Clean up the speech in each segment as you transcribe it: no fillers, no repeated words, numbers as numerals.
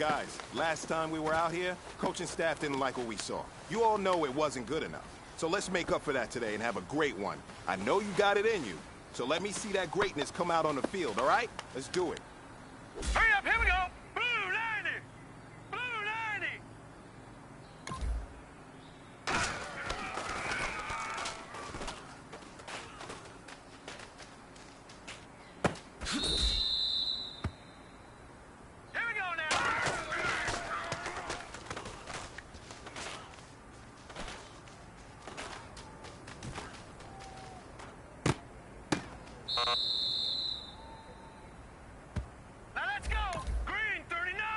Guys, last time we were out here, coaching staff didn't like what we saw. You all know it wasn't good enough. So let's make up for that today and have a great one. I know you got it in you, so let me see that greatness come out on the field, all right? Let's do it. Hurry up, here we go! Blue 90! Blue 90! Here we go now! Now let's go! Green 39!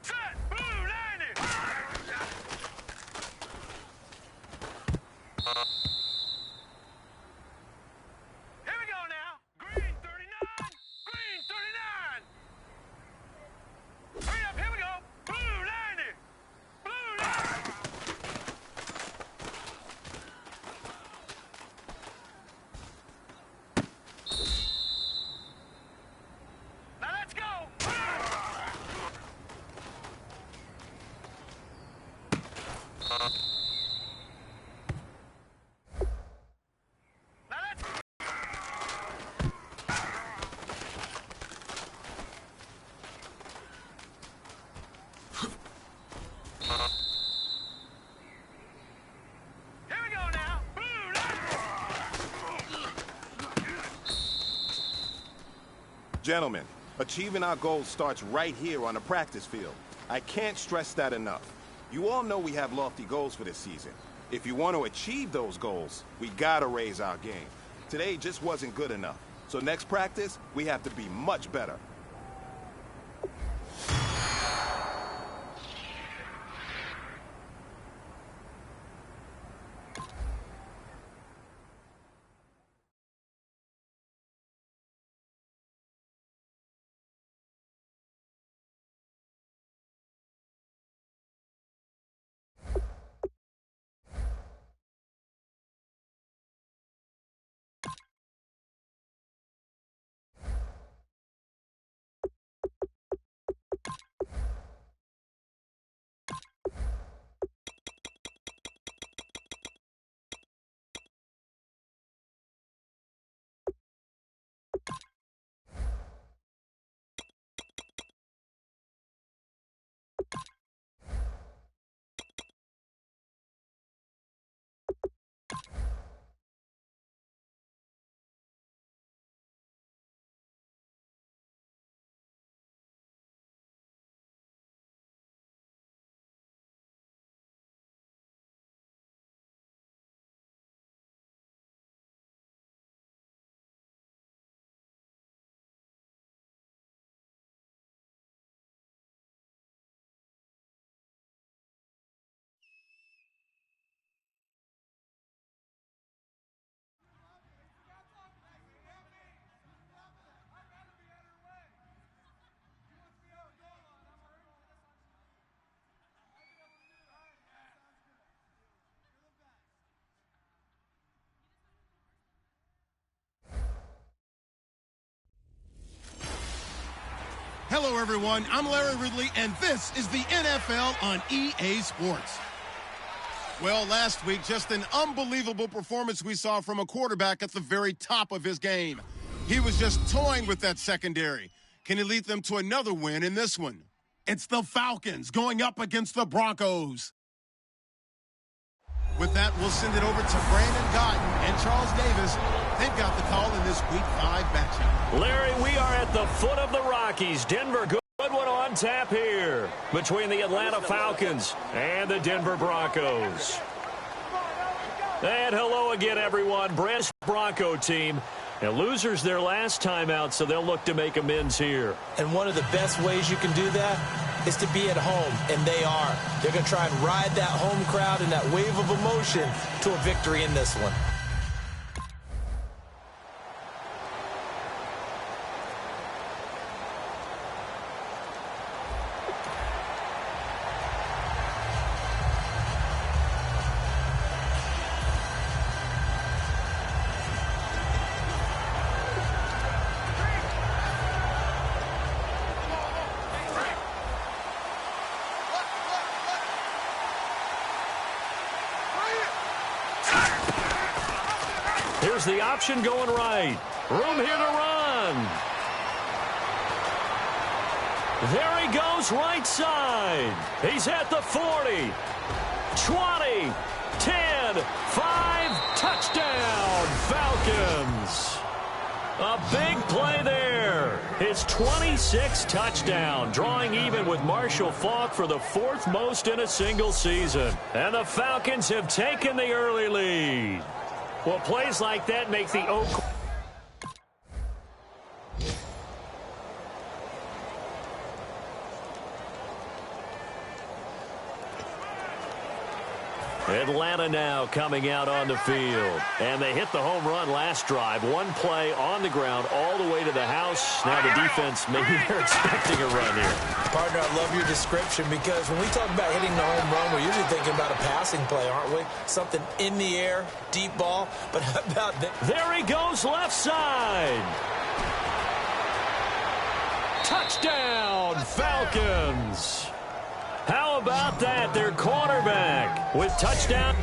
Set! Blue 90! Here we go now! Green 39! Green 39! Hurry up, here we go! Blue 90! Blue 90! Now let's go! Now let's Here we go now! Blue 90! Gentlemen, achieving our goals starts right here on the practice field. I can't stress that enough. You all know we have lofty goals for this season. If you want to achieve those goals, we gotta raise our game. Today just wasn't good enough. So next practice, we have to be much better. Hello, everyone. I'm Larry Ridley, and this is the NFL on EA Sports. Well, last week, just an unbelievable performance we saw from a quarterback at the very top of his game. He was just toying with that secondary. Can he lead them to another win in this one? It's the Falcons going up against the Broncos. With that, we'll send it over to Brandon Gotton and Charles Davis. They've got the call in this Week 5 matchup. Larry, we are at the foot of the Rockies. Denver, good one on tap here between the Atlanta Falcons and the Denver Broncos. And hello again, everyone. Brent's Bronco team. And losers their last time out, so they'll look to make amends here. And one of the best ways you can do that is to be at home, and they are. They're going to try and ride that home crowd and that wave of emotion to a victory in this one. Here's the option going right. Room here to run. There he goes right side. He's at the 40, 20, 10, 5, touchdown, Falcons. A big play there. His 26th touchdown, drawing even with Marshall Faulk for the 4th most in a single season. And the Falcons have taken the early lead. Well, plays like that make the Oak. Atlanta now coming out on the field. And they hit the home run last drive. One play on the ground all the way to the house. Now the defense, maybe they're expecting a run here. Partner, I love your description because when we talk about hitting the home run, we're usually thinking about a passing play, aren't we? Something in the air, deep ball. But how about that? There he goes left side. Touchdown, Falcons. How about that? Their quarterback with touchdown.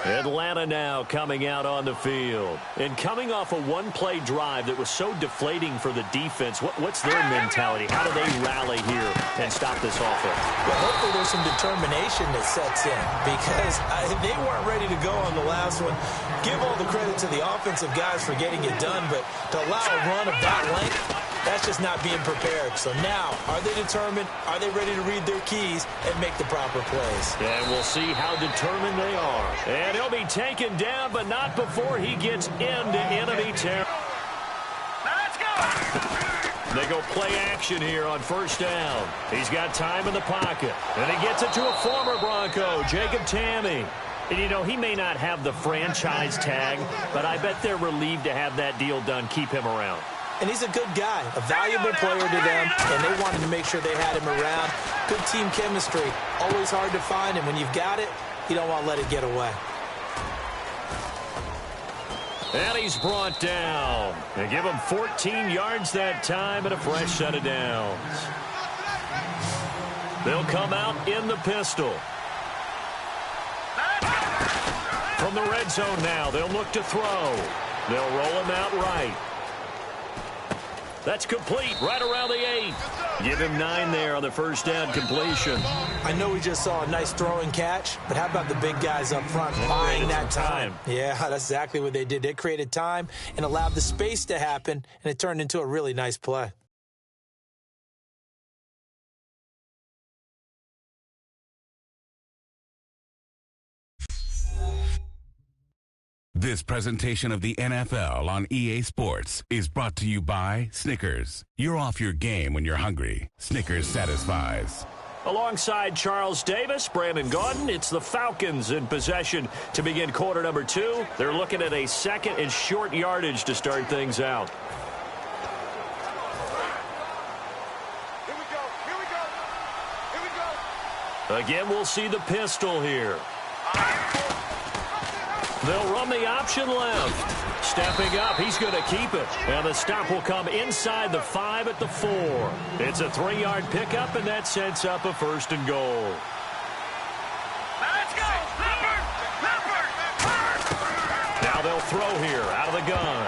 Atlanta now coming out on the field. And coming off a one-play drive that was so deflating for the defense, what's their mentality? How do they rally here and stop this offense? Well, hopefully there's some determination that sets in because they weren't ready to go on the last one. Give all the credit to the offensive guys for getting it done, but to allow a run of that length, that's just not being prepared. So now, are they determined? Are they ready to read their keys and make the proper plays? And we'll see how determined they are. And he'll be taken down, but not before he gets into enemy territory. Let's go! They go play action here on first down. He's got time in the pocket. And he gets it to a former Bronco, Jacob Tamme. And, you know, he may not have the franchise tag, but I bet they're relieved to have that deal done, keep him around. And he's a good guy, a valuable player to them, and they wanted to make sure they had him around. Good team chemistry, always hard to find, and when you've got it, you don't want to let it get away. And he's brought down. They give him 14 yards that time and a fresh set of downs. They'll come out in the pistol. From the red zone now, they'll look to throw. They'll roll him out right. That's complete right around the 8. Give him 9 there on the first down completion. I know we just saw a nice throwing catch, but how about the big guys up front buying that time? Yeah, that's exactly what they did. They created time and allowed the space to happen, and it turned into a really nice play. This presentation of the NFL on EA Sports is brought to you by Snickers. You're off your game when you're hungry. Snickers satisfies. Alongside Charles Davis, Brandon Gaudin, it's the Falcons in possession to begin quarter number 2. They're looking at a second and short yardage to start things out. Here we go. Here we go. Here we go. Again, we'll see the pistol here. They'll run the option left. Stepping up, he's going to keep it. And the stop will come inside the 5 at the 4. It's a 3-yard pickup, and that sets up a first and goal. Let's go. Leopard. Now they'll throw here out of the gun.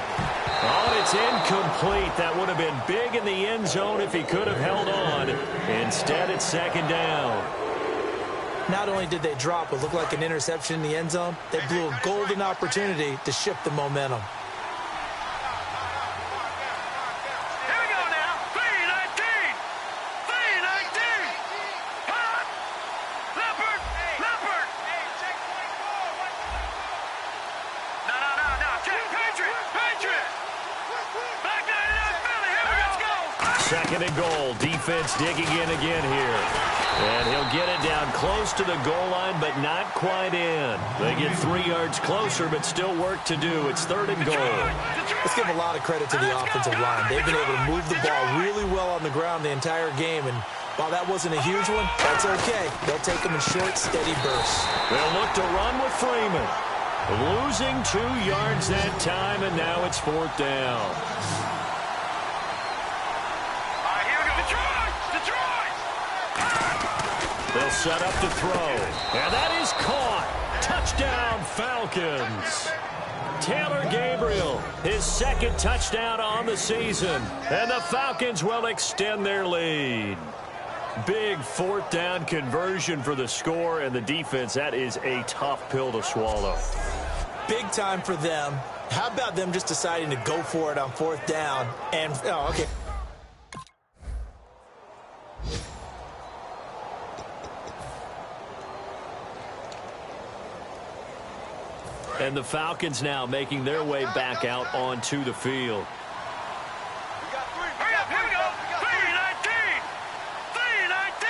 Oh, it's incomplete. That would have been big in the end zone if he could have held on. Instead, it's second down. Not only did they drop what looked like an interception in the end zone, they blew a golden opportunity to shift the momentum. Here we go now. 3-19. 3-19. Hot. Leopard. Leopard. No. Check. Patriot. Back 99 Philly. Here we go. Let's go. Second and goal. Defense digging in again here. And he'll get it down close to the goal line, but not quite in. They get 3 yards closer, but still work to do. It's third and goal. Let's give a lot of credit to the offensive line. They've been able to move the ball really well on the ground the entire game, and while that wasn't a huge one, that's okay. They'll take them in short, steady bursts. They'll look to run with Freeman. Losing 2 yards that time, and now it's fourth down. All right, here we go. Detroit. They'll set up to throw. And that is caught. Touchdown, Falcons. Taylor Gabriel, his second touchdown on the season. And the Falcons will extend their lead. Big fourth down conversion for the score, and the defense, that is a tough pill to swallow. Big time for them. How about them just deciding to go for it on fourth down? And, oh, okay. And the Falcons now making their way back out onto the field. Hurry up, here we go. 3-19. 3-19.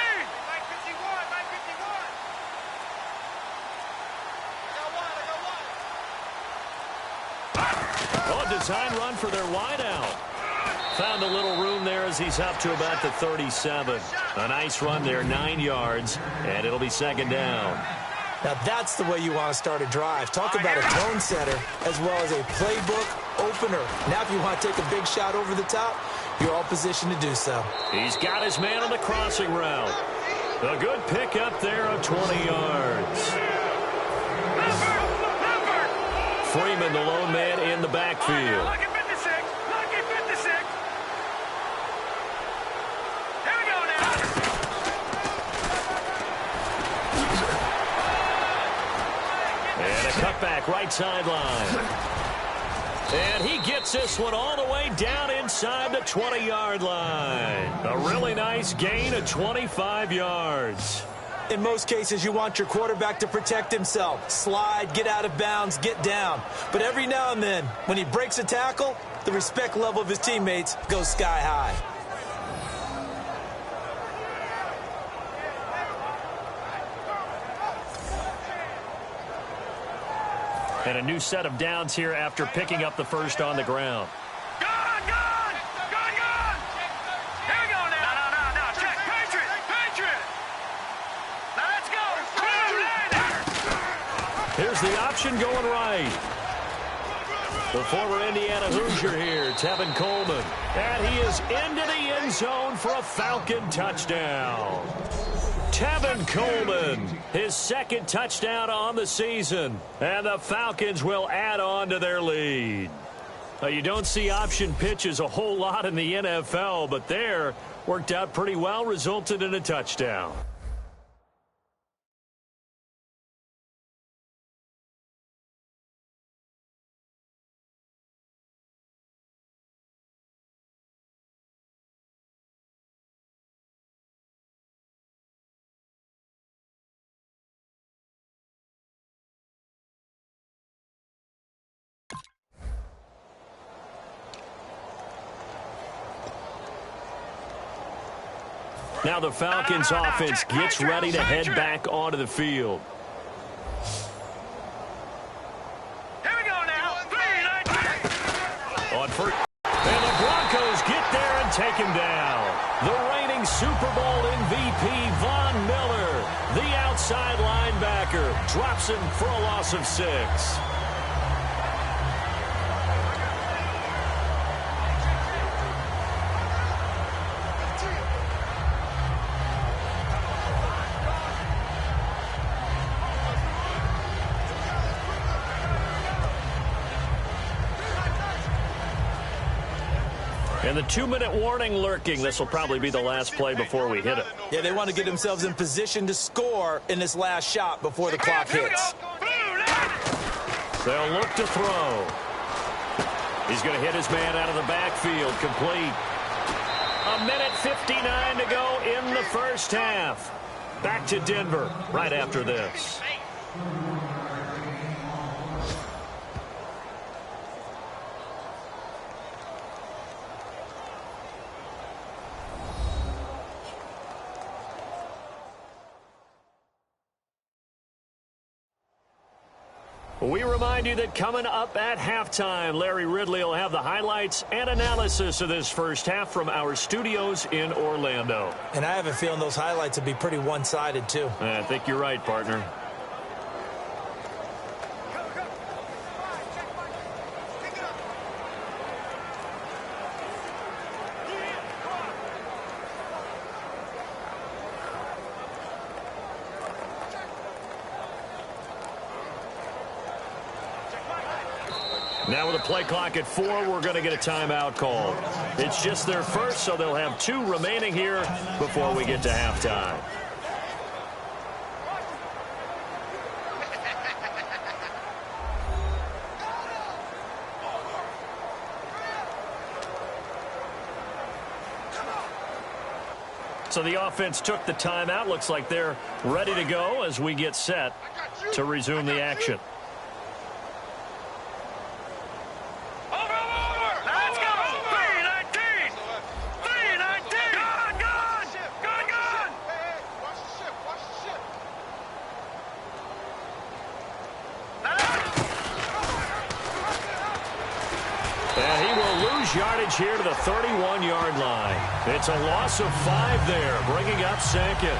Oh, design run for their wideout. Found a little room there as he's up to about the 37. A nice run there, 9 yards, and it'll be second down. Now that's the way you want to start a drive. Talk about a tone setter as well as a playbook opener. Now if you want to take a big shot over the top, you're all positioned to do so. He's got his man on the crossing route. A good pickup there of 20 yards. Freeman, the lone man in the backfield. Lucky 56. Lucky 56. Here we go now. And a cutback right sideline. And he gets this one all the way down inside the 20-yard line. A really nice gain of 25 yards. In most cases, you want your quarterback to protect himself. Slide, get out of bounds, get down. But every now and then, when he breaks a tackle, the respect level of his teammates goes sky high. And a new set of downs here after picking up the first on the ground. Gone, gone. Gone, gone. Here we go now. No. Check. Patriot. Now let's go. Here's the option going right. The former Indiana Hoosier here, Tevin Coleman. And he is into the end zone for a Falcon touchdown. Tevin Coleman, his second touchdown on the season. And the Falcons will add on to their lead. You don't see option pitches a whole lot in the NFL, but there worked out pretty well, resulted in a touchdown. Now the Falcons offense gets ready to head back onto the field. Here we go now. 3-19. On first, and the Broncos get there and take him down. The reigning Super Bowl MVP, Von Miller, the outside linebacker, drops him for a loss of 6. And the 2-minute warning lurking. This will probably be the last play before we hit it. Yeah, they want to get themselves in position to score in this last shot before the clock hits. They'll look to throw. He's going to hit his man out of the backfield. Complete. 1:59 to go in the first half. Back to Denver right after this. We remind you that coming up at halftime, Larry Ridley will have the highlights and analysis of this first half from our studios in Orlando. And I have a feeling those highlights will be pretty one-sided, too. I think you're right, partner. Now with a play clock at 4, we're going to get a timeout call. It's just their first, so they'll have 2 remaining here before we get to halftime. So the offense took the timeout. Looks like they're ready to go as we get set to resume the action. Yardage here to the 31-yard line. It's a loss of 5 there, bringing up second.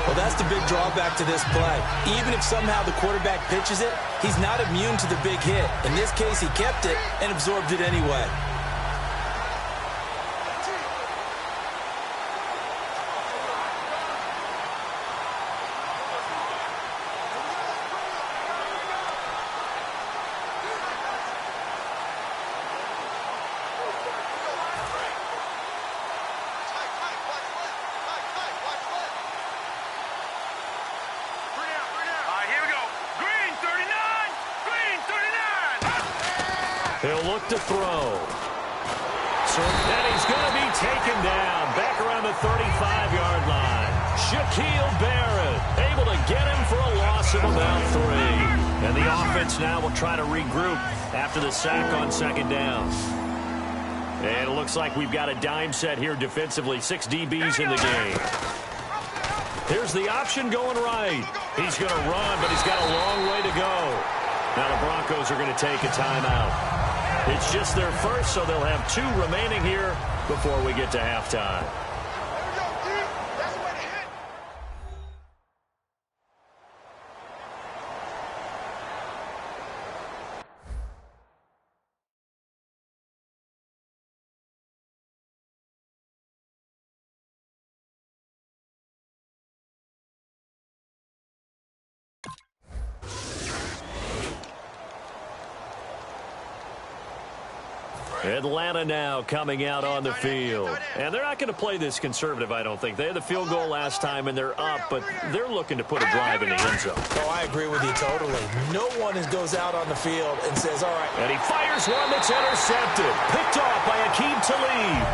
Well, that's the big drawback to this play. Even if somehow the quarterback pitches it, he's not immune to the big hit. In this case, he kept it and absorbed it anyway. He'll look to throw. And he's going to be taken down back around the 35-yard line. Shaquille Barrett able to get him for a loss of about 3. And the offense now will try to regroup after the sack on second down. And it looks like we've got a dime set here defensively. 6 DBs in the game. Here's the option going right. He's going to run, but he's got a long way to go. Now the Broncos are going to take a timeout. It's just their first, so they'll have 2 remaining here before we get to halftime. Atlanta now coming out on the field. And they're not going to play this conservative, I don't think. They had the field goal last time, and they're up, but they're looking to put a drive in the end zone. Oh, I agree with you totally. No one goes out on the field and says, all right. And he fires one that's intercepted. Picked off by Aqib Talib.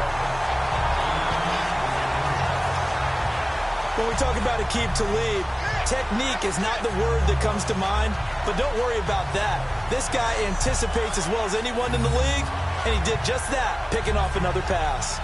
When we talk about Aqib Talib, technique is not the word that comes to mind, but don't worry about that. This guy anticipates as well as anyone in the league, and he did just that, picking off another pass.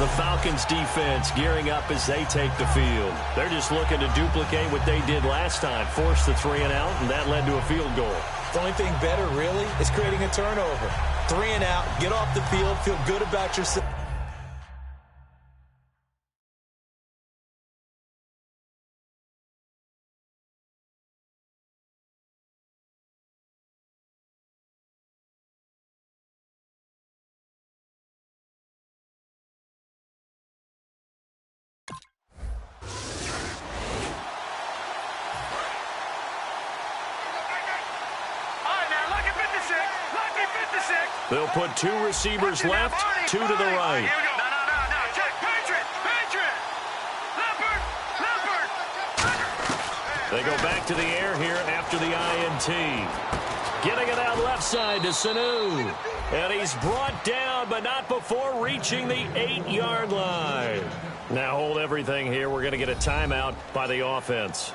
The Falcons defense gearing up as they take the field. They're just looking to duplicate what they did last time, force the 3 and out, and that led to a field goal. The only thing better, really, is creating a turnover. 3 and out, get off the field, feel good about yourself. They'll put 2 receivers left, 2 to the right. No. Check. Patriot. Leopard. They go back to the air here after the INT. Getting it out left side to Sanu. And he's brought down, but not before reaching the 8-yard line. Now hold everything here. We're going to get a timeout by the offense.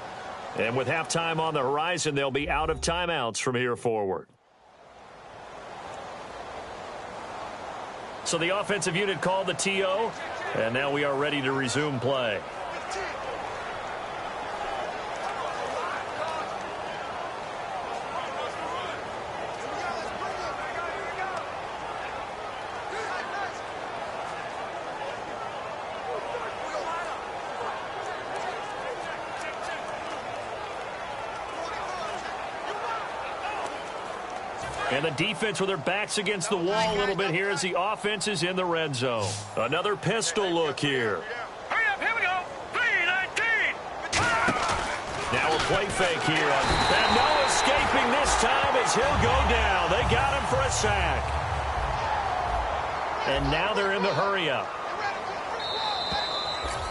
And with halftime on the horizon, they'll be out of timeouts from here forward. So the offensive unit called the TO, and now we are ready to resume play. And the defense with their backs against the wall a little bit here as the offense is in the red zone. Another pistol look here. Hurry up, here we go. 3-19. Now a play fake here. And no escaping this time as he'll go down. They got him for a sack. And now they're in the hurry-up.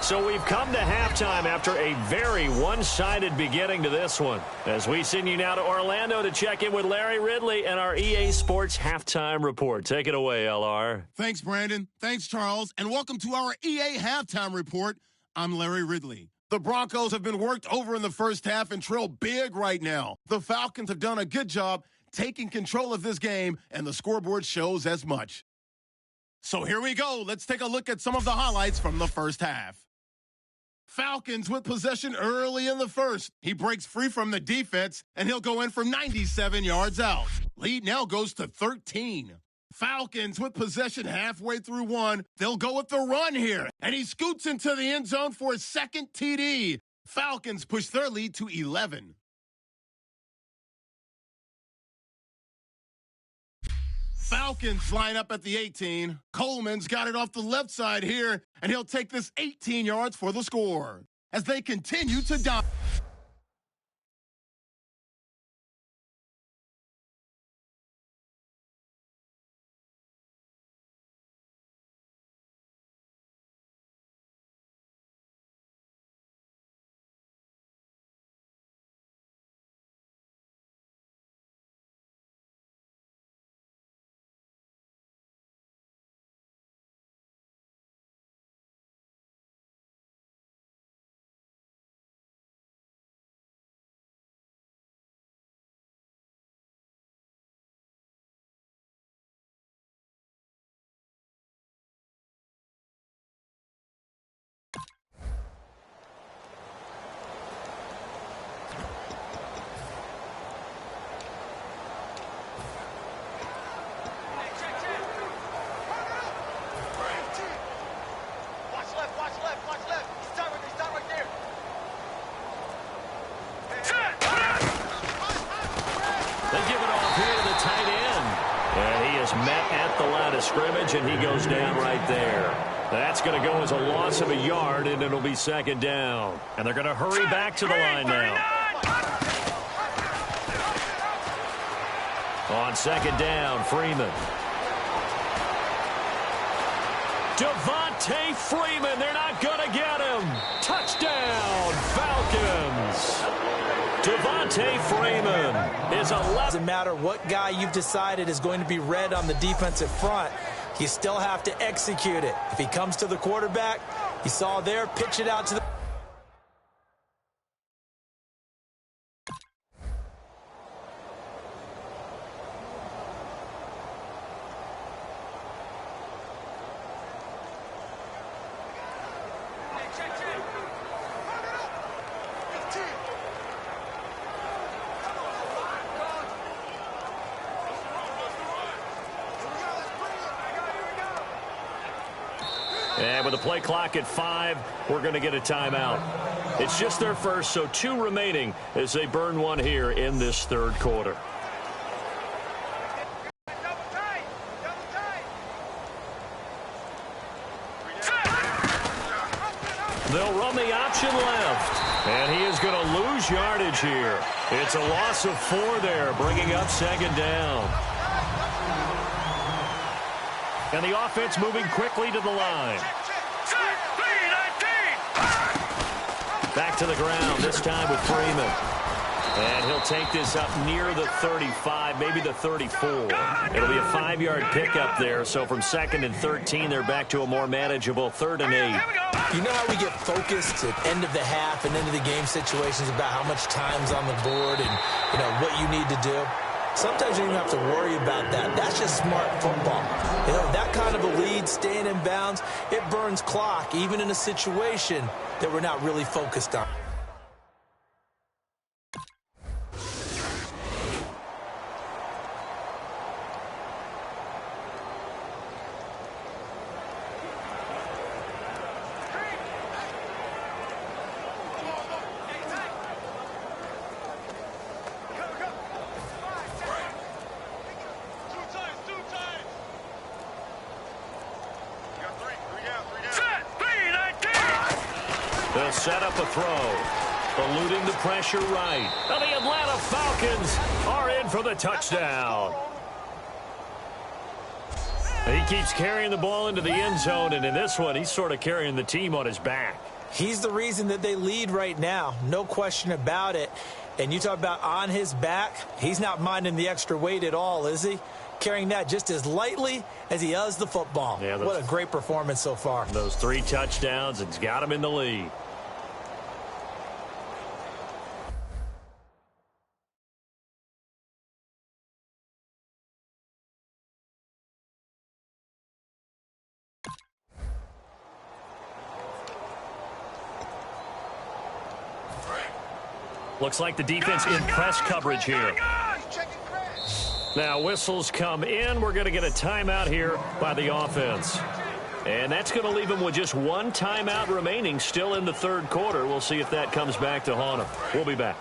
So we've come to halftime after a very one-sided beginning to this one. As we send you now to Orlando to check in with Larry Ridley and our EA Sports Halftime Report. Take it away, LR. Thanks, Brandon. Thanks, Charles. And welcome to our EA Halftime Report. I'm Larry Ridley. The Broncos have been worked over in the first half and trail big right now. The Falcons have done a good job taking control of this game, and the scoreboard shows as much. So here we go. Let's take a look at some of the highlights from the first half. Falcons with possession early in the first. He breaks free from the defense, and he'll go in from 97 yards out. Lead now goes to 13. Falcons with possession halfway through one. They'll go with the run here, and he scoots into the end zone for his second TD. Falcons push their lead to 11. Falcons line up at the 18. Coleman's got it off the left side here, and he'll take this 18 yards for the score as they continue to dominate. Met at the line of scrimmage, and he goes down right there. That's going to go as a loss of a yard, and it'll be second down. And they're going to hurry back to the line now. On second down, Freeman. Devontae Freeman, they're not going to get him. Touchdown, Falcons. Devontae Freeman is 11. Doesn't matter what guy you've decided is going to be red on the defensive front, you still have to execute it. If he comes to the quarterback, you saw there, pitch it out to the... And with the play clock at 5, we're going to get a timeout. It's just their first, so 2 remaining as they burn one here in this third quarter. They'll run the option left, and he is going to lose yardage here. It's a loss of 4 there, bringing up second down. And the offense moving quickly to the line. Back to the ground, this time with Freeman. And he'll take this up near the 35, maybe the 34. It'll be a 5-yard pickup there. So from 2nd and 13, they're back to a more manageable 3rd and 8. You know how we get focused at end of the half and end of the game situations about how much time's on the board and, you know, what you need to do? Sometimes you don't even have to worry about that. That's just smart football. You know, that kind of a lead, staying in bounds, it burns clock, even in a situation that we're not really focused on. They'll set up a throw. Eluding the pressure right. And the Atlanta Falcons are in for the touchdown. He keeps carrying the ball into the end zone, and in this one, he's sort of carrying the team on his back. He's the reason that they lead right now. No question about it. And you talk about on his back, he's not minding the extra weight at all, is he? Carrying that just as lightly as he does the football. Yeah, what a great performance so far. Those 3 touchdowns, it's got him in the lead. Looks like the defense in press coverage here. Now whistles come in. We're going to get a timeout here by the offense. And that's going to leave them with just 1 timeout remaining still in the third quarter. We'll see if that comes back to haunt them. We'll be back.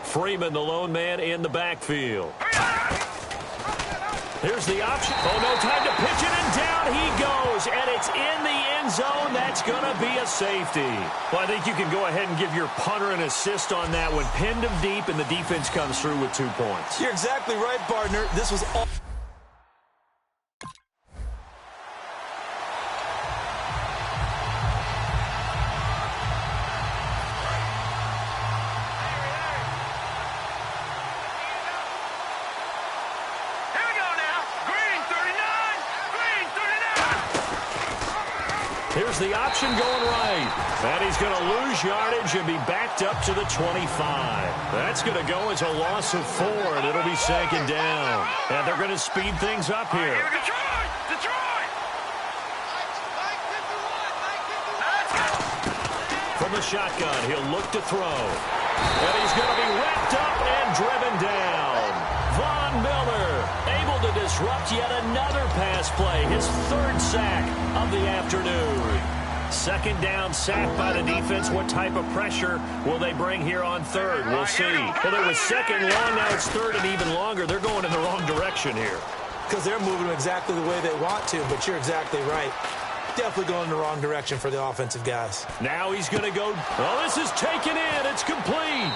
Freeman, the lone man in the backfield. Here's the option. Oh, no time to pitch it, and down he goes. And it's in the end zone. That's going to be a safety. Well, I think you can go ahead and give your punter an assist on that one. Pinned him deep, and the defense comes through with 2 points. You're exactly right, partner. This was all... Here's the option going right. And he's going to lose yardage and be backed up to the 25. That's going to go as a loss of 4, and it'll be 2nd down. And they're going to speed things up here. Detroit! From the shotgun, he'll look to throw. And he's going to be wrapped up and driven down. Von Miller able to disrupt yet another pass play. His 3rd sack of the afternoon. 2nd down, sack by the defense. What type of pressure will they bring here on 3rd? We'll see. Well, it was 2nd long. Now it's 3rd and even longer. They're going in the wrong direction here. Because they're moving exactly the way they want to, but you're exactly right. Definitely going in the wrong direction for the offensive guys. Now he's going to go. Oh, this is taken in. It's complete.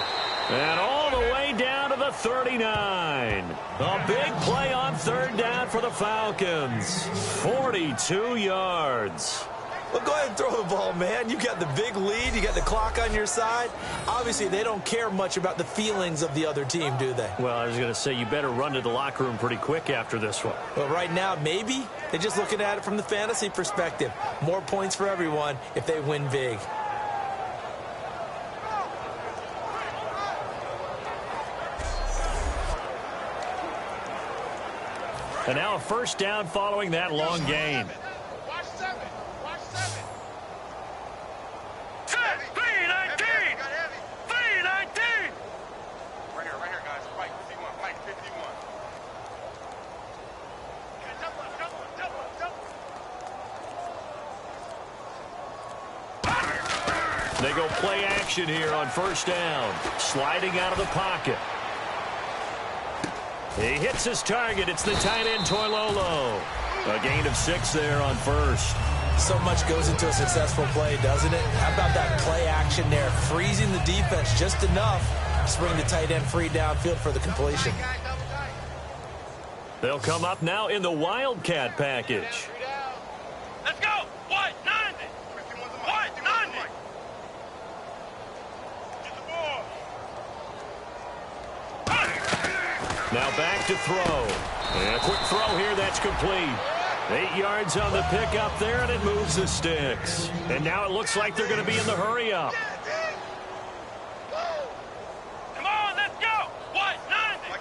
And all the way down to the 39. A big play on 3rd down for the Falcons. 42 yards. Well, go ahead and throw the ball, man. You got the big lead. You got the clock on your side. Obviously, they don't care much about the feelings of the other team, do they? Well, I was going to say, you better run to the locker room pretty quick after this one. Well, right now, maybe. They're just looking at it from the fantasy perspective. More points for everyone if they win big. And now a 1st down following that long gain. Watch 7. Watch 7. 319. 319. Right here, guys. Fight 51. Fight 51. Double. They go play action here on 1st down. Sliding out of the pocket. He hits his target. It's the tight end, Toilolo. A gain of 6 there on 1st. So much goes into a successful play, doesn't it? How about that play action there? Freezing the defense just enough to bring the tight end free downfield for the completion. They'll come up now in the Wildcat package. Let's go. What? 90. What? 90. Get the ball. Now back to throw. And a quick throw here. That's complete. 8 yards on the pickup there, and it moves the sticks. And now it looks like they're going to be in the hurry-up. Come on, let's go. What? 90.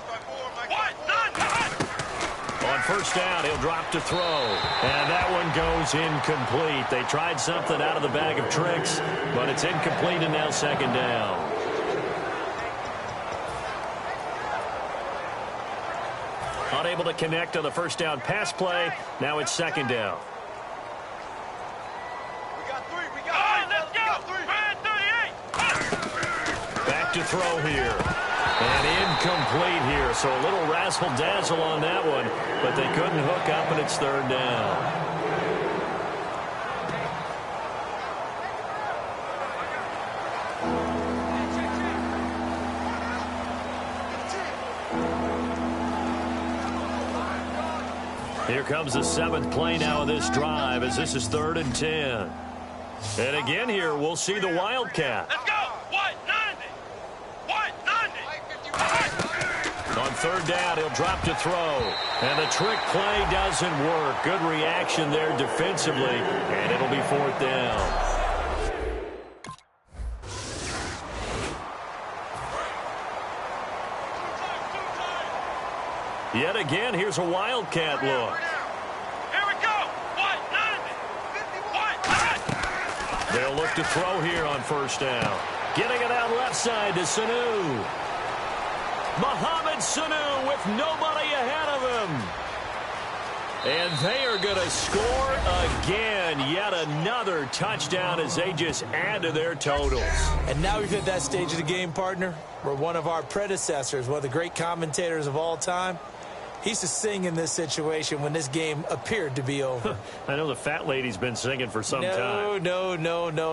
What? 90. On 1st down, he'll drop to throw. And that one goes incomplete. They tried something out of the bag of tricks, but it's incomplete, and now 2nd down. Unable to connect on the 1st down pass play. Now it's 2nd down. We got 3. We got 3. Let's go. 38. Back to throw here. And incomplete here. So a little razzle-dazzle on that one. But they couldn't hook up, and it's 3rd down. Here comes the 7th play now of this drive as this is 3rd and 10. And again here, we'll see the Wildcat. Let's go. 190. 190. On 3rd down, he'll drop to throw. And the trick play doesn't work. Good reaction there defensively. And it'll be 4th down. Yet again, here's a Wildcat look. Here we go. 190. They'll look to throw here on 1st down. Getting it out left side to Sanu. Mohamed Sanu with nobody ahead of him. And they are going to score again. Yet another touchdown as they just add to their totals. And now we've hit that stage of the game, partner, where one of our predecessors, one of the great commentators of all time, he used to sing in this situation when this game appeared to be over. I know the fat lady's been singing for some time. No,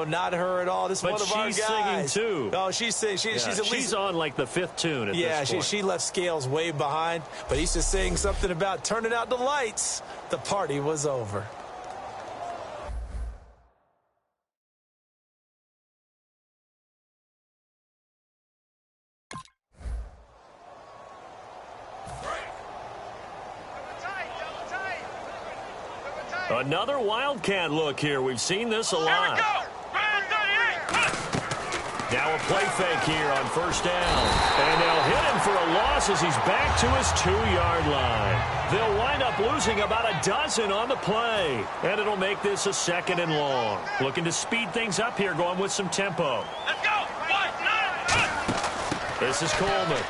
not her at all. This is one of our guys. But she's singing too. Oh, she's singing. She's at least, she's on like the 5th tune at this point. She left Scales way behind, but he used to sing something about turning out the lights. The party was over. Another Wildcat look here. We've seen this a lot. Now a play fake here on 1st down. And they'll hit him for a loss as he's back to his 2-yard line. They'll wind up losing about a dozen on the play. And it'll make this a 2nd and long. Looking to speed things up here, going with some tempo. Let's go. 190. This is Coleman.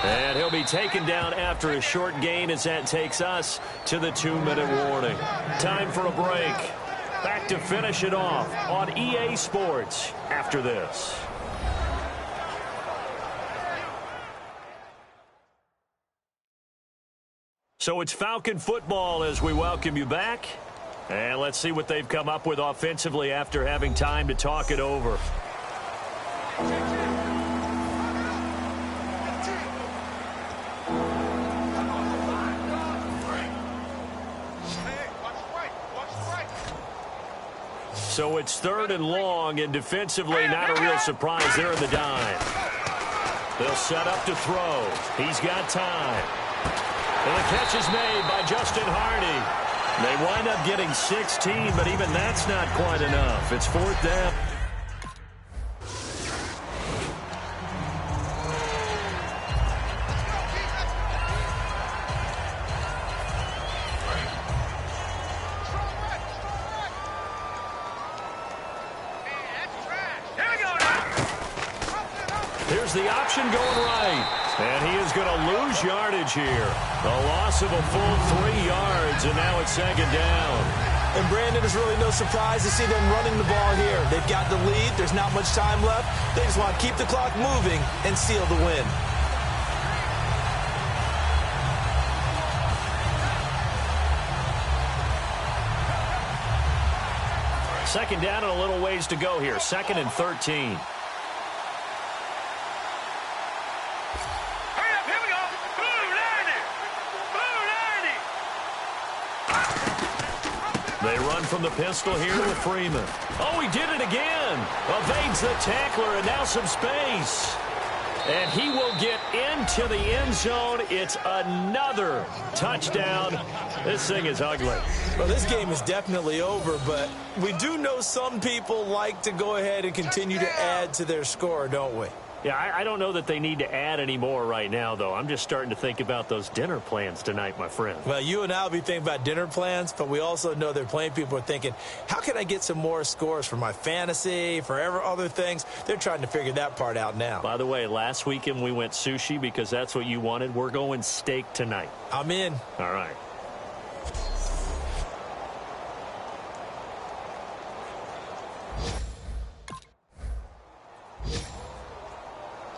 And he'll be taken down after a short gain as that takes us to the 2-minute warning. Time for a break. Back to finish it off on EA Sports after this. So it's Falcon football as we welcome you back. And let's see what they've come up with offensively after having time to talk it over. So it's 3rd and long, and defensively not a real surprise there in the dime. They'll set up to throw. He's got time. And the catch is made by Justin Harney. They wind up getting 16, but even that's not quite enough. It's 4th down. Here's the option going right. And he is going to lose yardage here. A loss of a full 3 yards, and now it's 2nd down. And Brandon, is really no surprise to see them running the ball here. They've got the lead. There's not much time left. They just want to keep the clock moving and seal the win. Second down and a little ways to go here. 2nd and 13. They run from the pistol here with Freeman. Oh, he did it again. Evades the tackler, and now some space. And he will get into the end zone. It's another touchdown. This thing is ugly. Well, this game is definitely over, but we do know some people like to go ahead and continue to add to their score, don't we? Yeah, I don't know that they need to add any more right now, though. I'm just starting to think about those dinner plans tonight, my friend. Well, you and I will be thinking about dinner plans, but we also know there are plenty of people are thinking, how can I get some more scores for my fantasy, for other things? They're trying to figure that part out now. By the way, last weekend we went sushi because that's what you wanted. We're going steak tonight. I'm in. All right.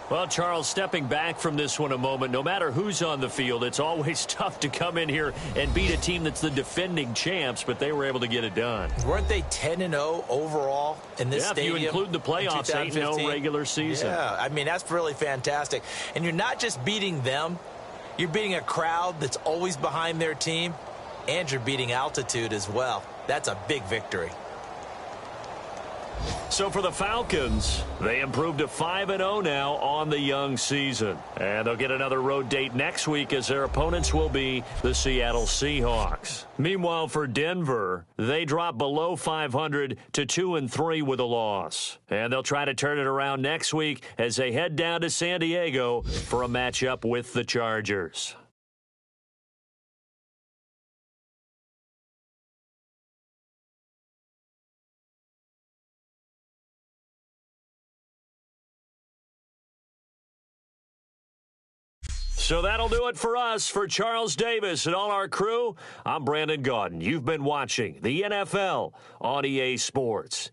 Well, Charles, stepping back from this one a moment, no matter who's on the field, it's always tough to come in here and beat a team that's the defending champs, but they were able to get it done. Weren't they 10-0 overall in this stadium? If you include the playoffs, 8-0 regular season. Yeah, I mean, that's really fantastic. And you're not just beating them, You're beating a crowd that's always behind their team, and you're beating altitude as well. That's a big victory. So for the Falcons, they improved to 5-0 now on the young season. And they'll get another road date next week as their opponents will be the Seattle Seahawks. Meanwhile, for Denver, they dropped below 500 to 2-3 with a loss. And they'll try to turn it around next week as they head down to San Diego for a matchup with the Chargers. So that'll do it for us. For Charles Davis and all our crew, I'm Brandon Gaudin. You've been watching the NFL on EA Sports.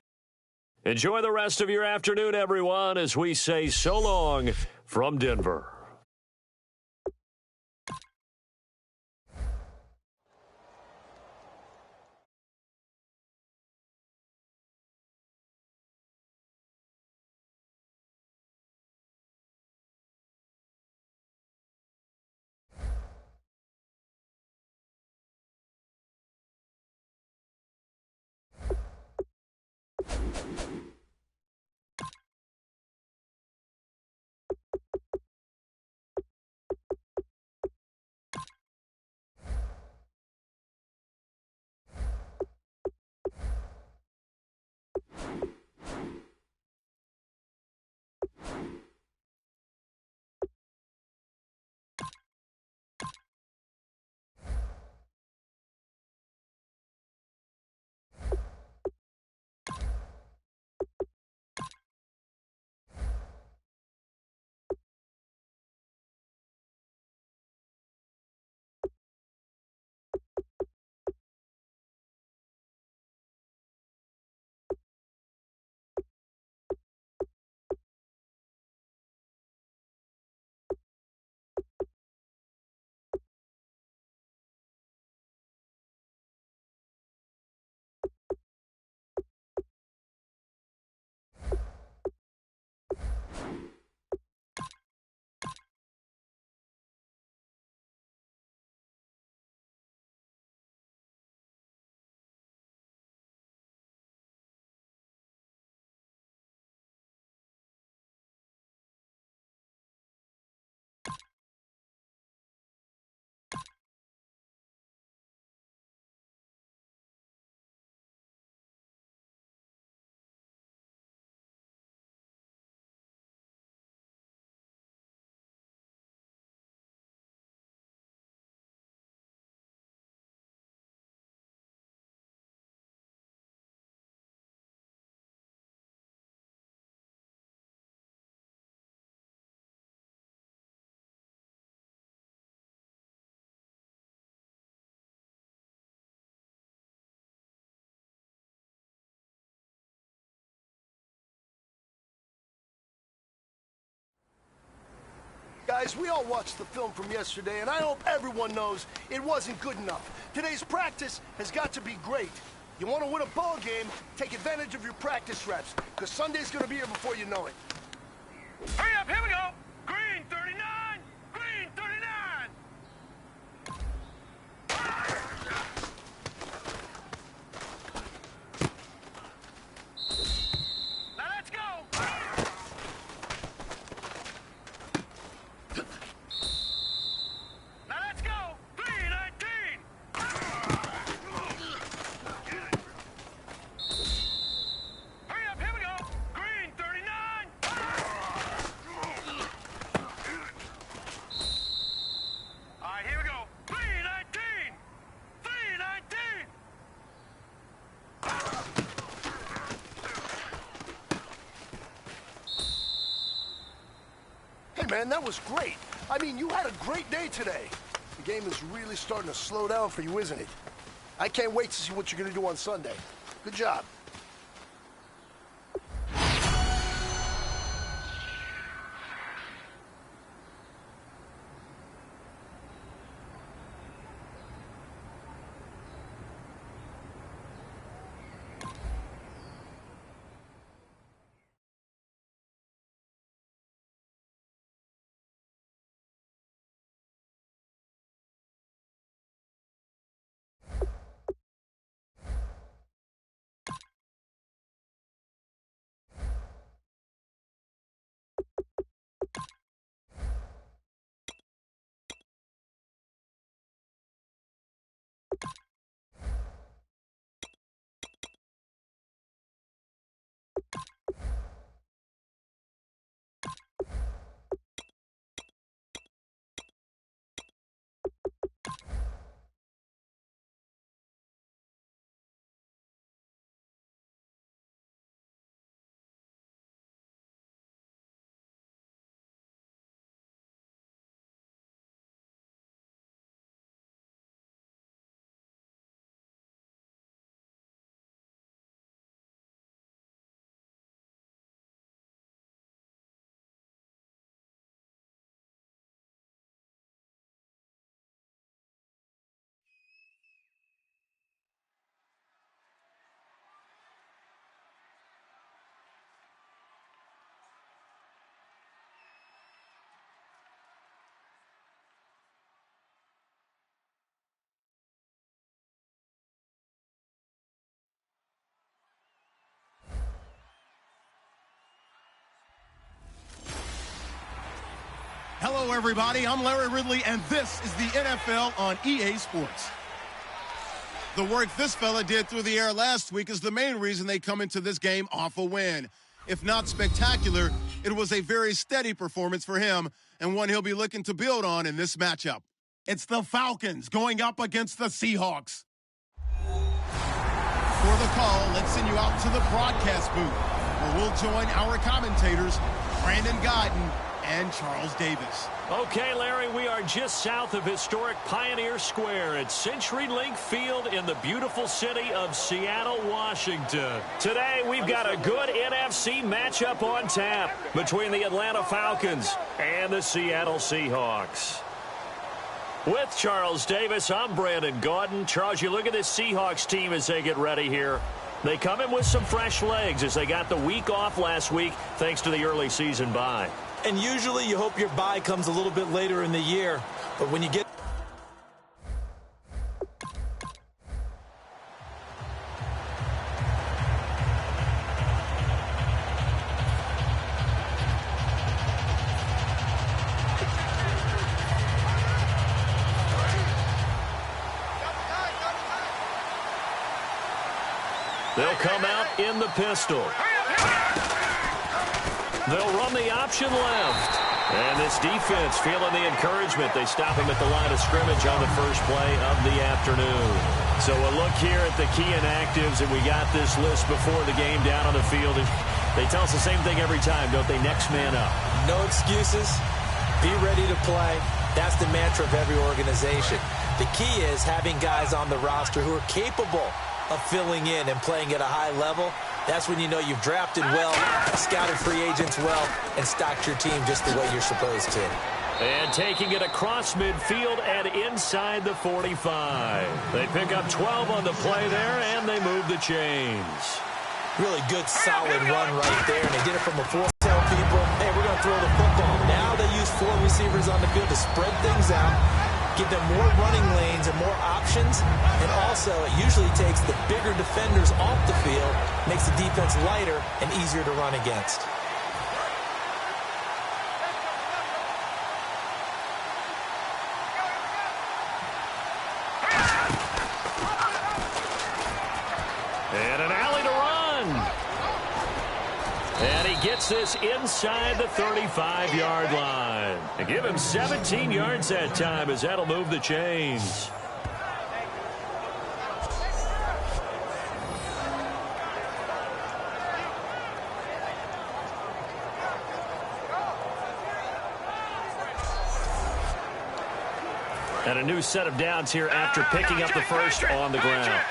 Enjoy the rest of your afternoon, everyone, as we say so long from Denver. Guys, we all watched the film from yesterday, and I hope everyone knows it wasn't good enough. Today's practice has got to be great. You want to win a ball game, take advantage of your practice reps, because Sunday's going to be here before you know it. Hurry up, here we go. Green 39, green 39. Now let's go. Now let's go. 319. Hurry up, here we go. Green 39. All right, here we go. 319. 319. Hey, man, that was great. I mean, you had a great day today. The game is really starting to slow down for you, isn't it? I can't wait to see what you're going to do on Sunday. Good job. Hello, everybody. I'm Larry Ridley, and this is the NFL on EA Sports. The work this fella did through the air last week is the main reason they come into this game off a win. If not spectacular, it was a very steady performance for him and one he'll be looking to build on in this matchup. It's the Falcons going up against the Seahawks. For the call, let's send you out to the broadcast booth, where we'll join our commentators, Brandon Godden and Charles Davis. Okay, Larry, we are just south of historic Pioneer Square at CenturyLink Field in the beautiful city of Seattle, Washington. Today, we've got a good NFC matchup on tap between the Atlanta Falcons and the Seattle Seahawks. With Charles Davis, I'm Brandon Gaudin. Charles, you look at this Seahawks team as they get ready here. They come in with some fresh legs as they got the week off last week thanks to the early season bye. And usually you hope your bye comes a little bit later in the year. But when you get... They'll come out in the pistol. They'll run the option left. And this defense feeling the encouragement. They stop him at the line of scrimmage on the first play of the afternoon. So a look here at the key inactives, and we got this list before the game down on the field. They tell us the same thing every time, don't they? Next man up. No excuses. Be ready to play. That's the mantra of every organization. The key is having guys on the roster who are capable of filling in and playing at a high level. That's when you know you've drafted well, scouted free agents well, and stocked your team just the way you're supposed to. And taking it across midfield and inside the 45. They pick up 12 on the play there, and they move the chains. Really good, solid run right there, and they did it from a four. Tell people, hey, we're going to throw the football. Now they use four receivers on the field to spread things out, give them more running lanes and more options, and also it usually takes the bigger defenders off the field, makes the defense lighter and easier to run against. And an alley to run. And he gets this inside the 35-yard line. And give him 17 yards that time as that'll move the chains. And a new set of downs here after picking up the first on the ground.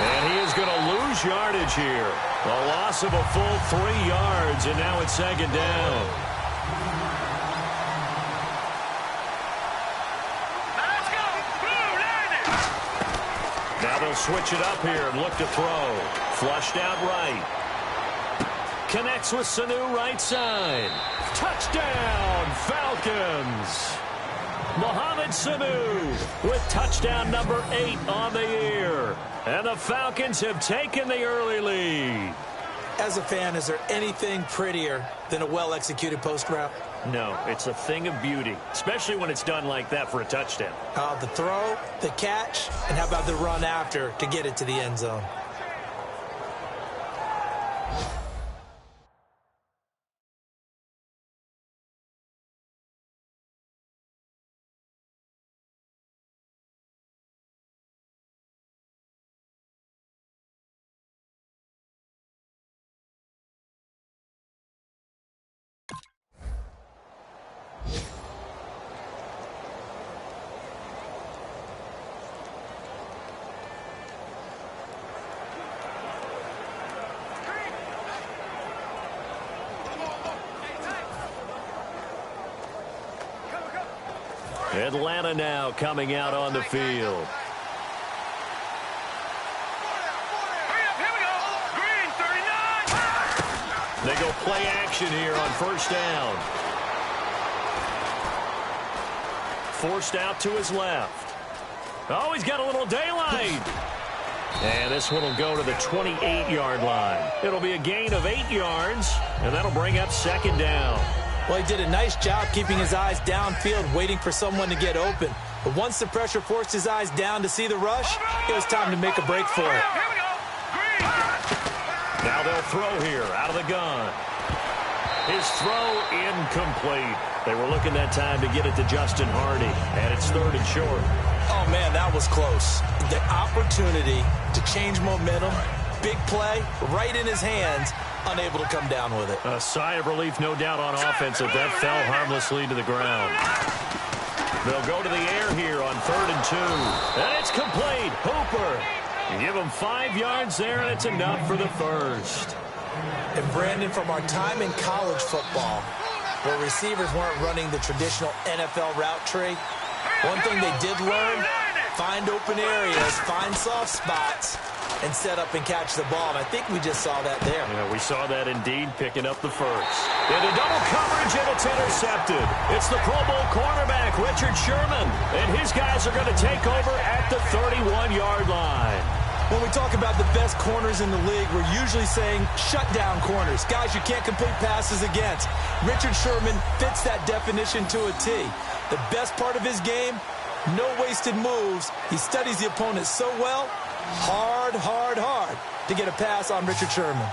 And he is going to lose yardage here. A loss of a full 3 yards, and now it's second down. Let's go. Now they'll switch it up here and look to throw. Flushed out right. Connects with Sanu right side. Touchdown, Falcons. Mohamed Sanu with touchdown number 8 on the year. And the Falcons have taken the early lead. As a fan, is there anything prettier than a well-executed post route? No, it's a thing of beauty, especially when it's done like that for a touchdown. The throw, the catch, and how about the run after to get it to the end zone? Atlanta now coming out on the field. Here we go. Green, 39. They go play action here on first down. Forced out to his left. Oh, he's got a little daylight. And this one will go to the 28-yard line. It'll be a gain of 8 yards, and that'll bring up second down. Well, he did a nice job keeping his eyes downfield, waiting for someone to get open. But once the pressure forced his eyes down to see the rush, it was time to make a break for it. Now they'll throw here out of the gun. His throw incomplete. They were looking that time to get it to Justin Hardy, and it's 3rd and short. Oh, man, that was close. The opportunity to change momentum, big play, right in his hands, unable to come down with it. A sigh of relief, no doubt, on offense that fell harmlessly to the ground. They'll go to the air here on 3rd and 2. And it's complete. Hooper. You give him 5 yards there, and it's enough for the first. And, Brandon, from our time in college football, where receivers weren't running the traditional NFL route tree, one thing they did learn, find open areas, find soft spots, and set up and catch the ball. And I think we just saw that there. Yeah, we saw that indeed, picking up the first. Into double coverage, and it's intercepted. It's the Pro Bowl cornerback, Richard Sherman. And his guys are going to take over at the 31-yard line. When we talk about the best corners in the league, we're usually saying shutdown corners, guys you can't complete passes against. Richard Sherman fits that definition to a T. The best part of his game, no wasted moves. He studies the opponent so well, hard to get a pass on Richard Sherman.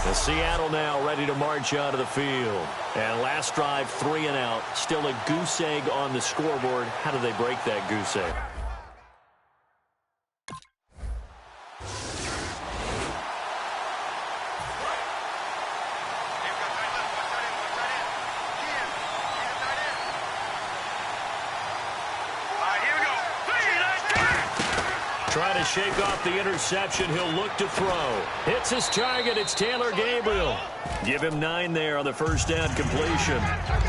The Seattle now ready to march out of the field. And last drive, 3 and out. Still a goose egg on the scoreboard. How do they break that goose egg? Trying to shake off the interception. He'll look to throw. Hits his target. It's Taylor Gabriel. Give him 9 there on the first down completion.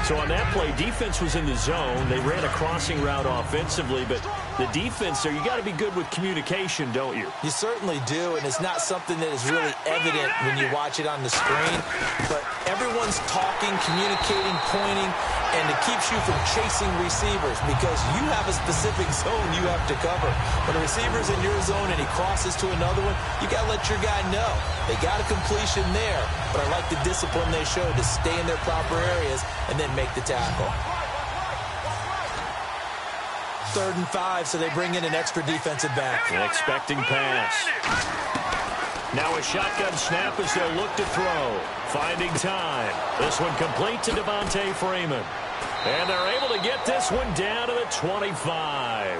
So on that play, defense was in the zone. They ran a crossing route offensively, but the defense there, you got to be good with communication, don't you? You certainly do, and it's not something that is really evident when you watch it on the screen. But everyone's talking, communicating, pointing, and it keeps you from chasing receivers because you have a specific zone you have to cover. When a receiver's in your zone and he crosses to another one, you got to let your guy know. They got a completion there, but I like the discipline they showed to stay in their proper areas and then make the tackle. 3rd and 5, so they bring in an extra defensive back. An expecting pass. Now a shotgun snap as they'll look to throw. Finding time. This one complete to Devontae Freeman. And they're able to get this one down to the 25.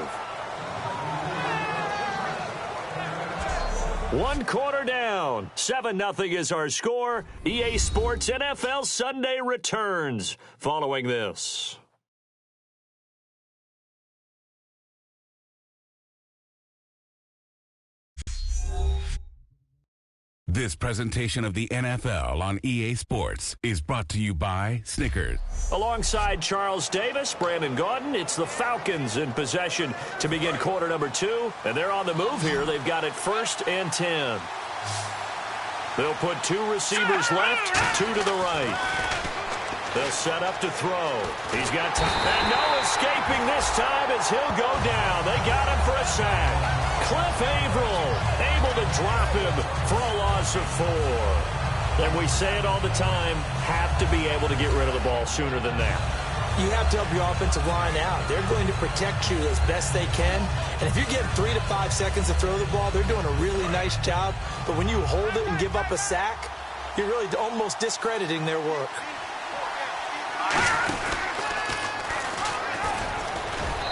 1 quarter down. 7-0 is our score. EA Sports NFL Sunday returns following this. This presentation of the NFL on EA Sports is brought to you by Snickers. Alongside Charles Davis, Brandon Gaudin, it's the Falcons in possession to begin quarter number 2. And they're on the move here. They've got it 1st and 10. They'll put 2 receivers left, 2 to the right. They'll set up to throw. He's got time. And no escaping this time as he'll go down. They got him for a sack. Cliff Averill able to drop him for a loss of 4. And we say it all the time, have to be able to get rid of the ball sooner than that. You have to help your offensive line out. They're going to protect you as best they can. And if you're getting 3 to 5 seconds to throw the ball, they're doing a really nice job. But when you hold it and give up a sack, you're really almost discrediting their work.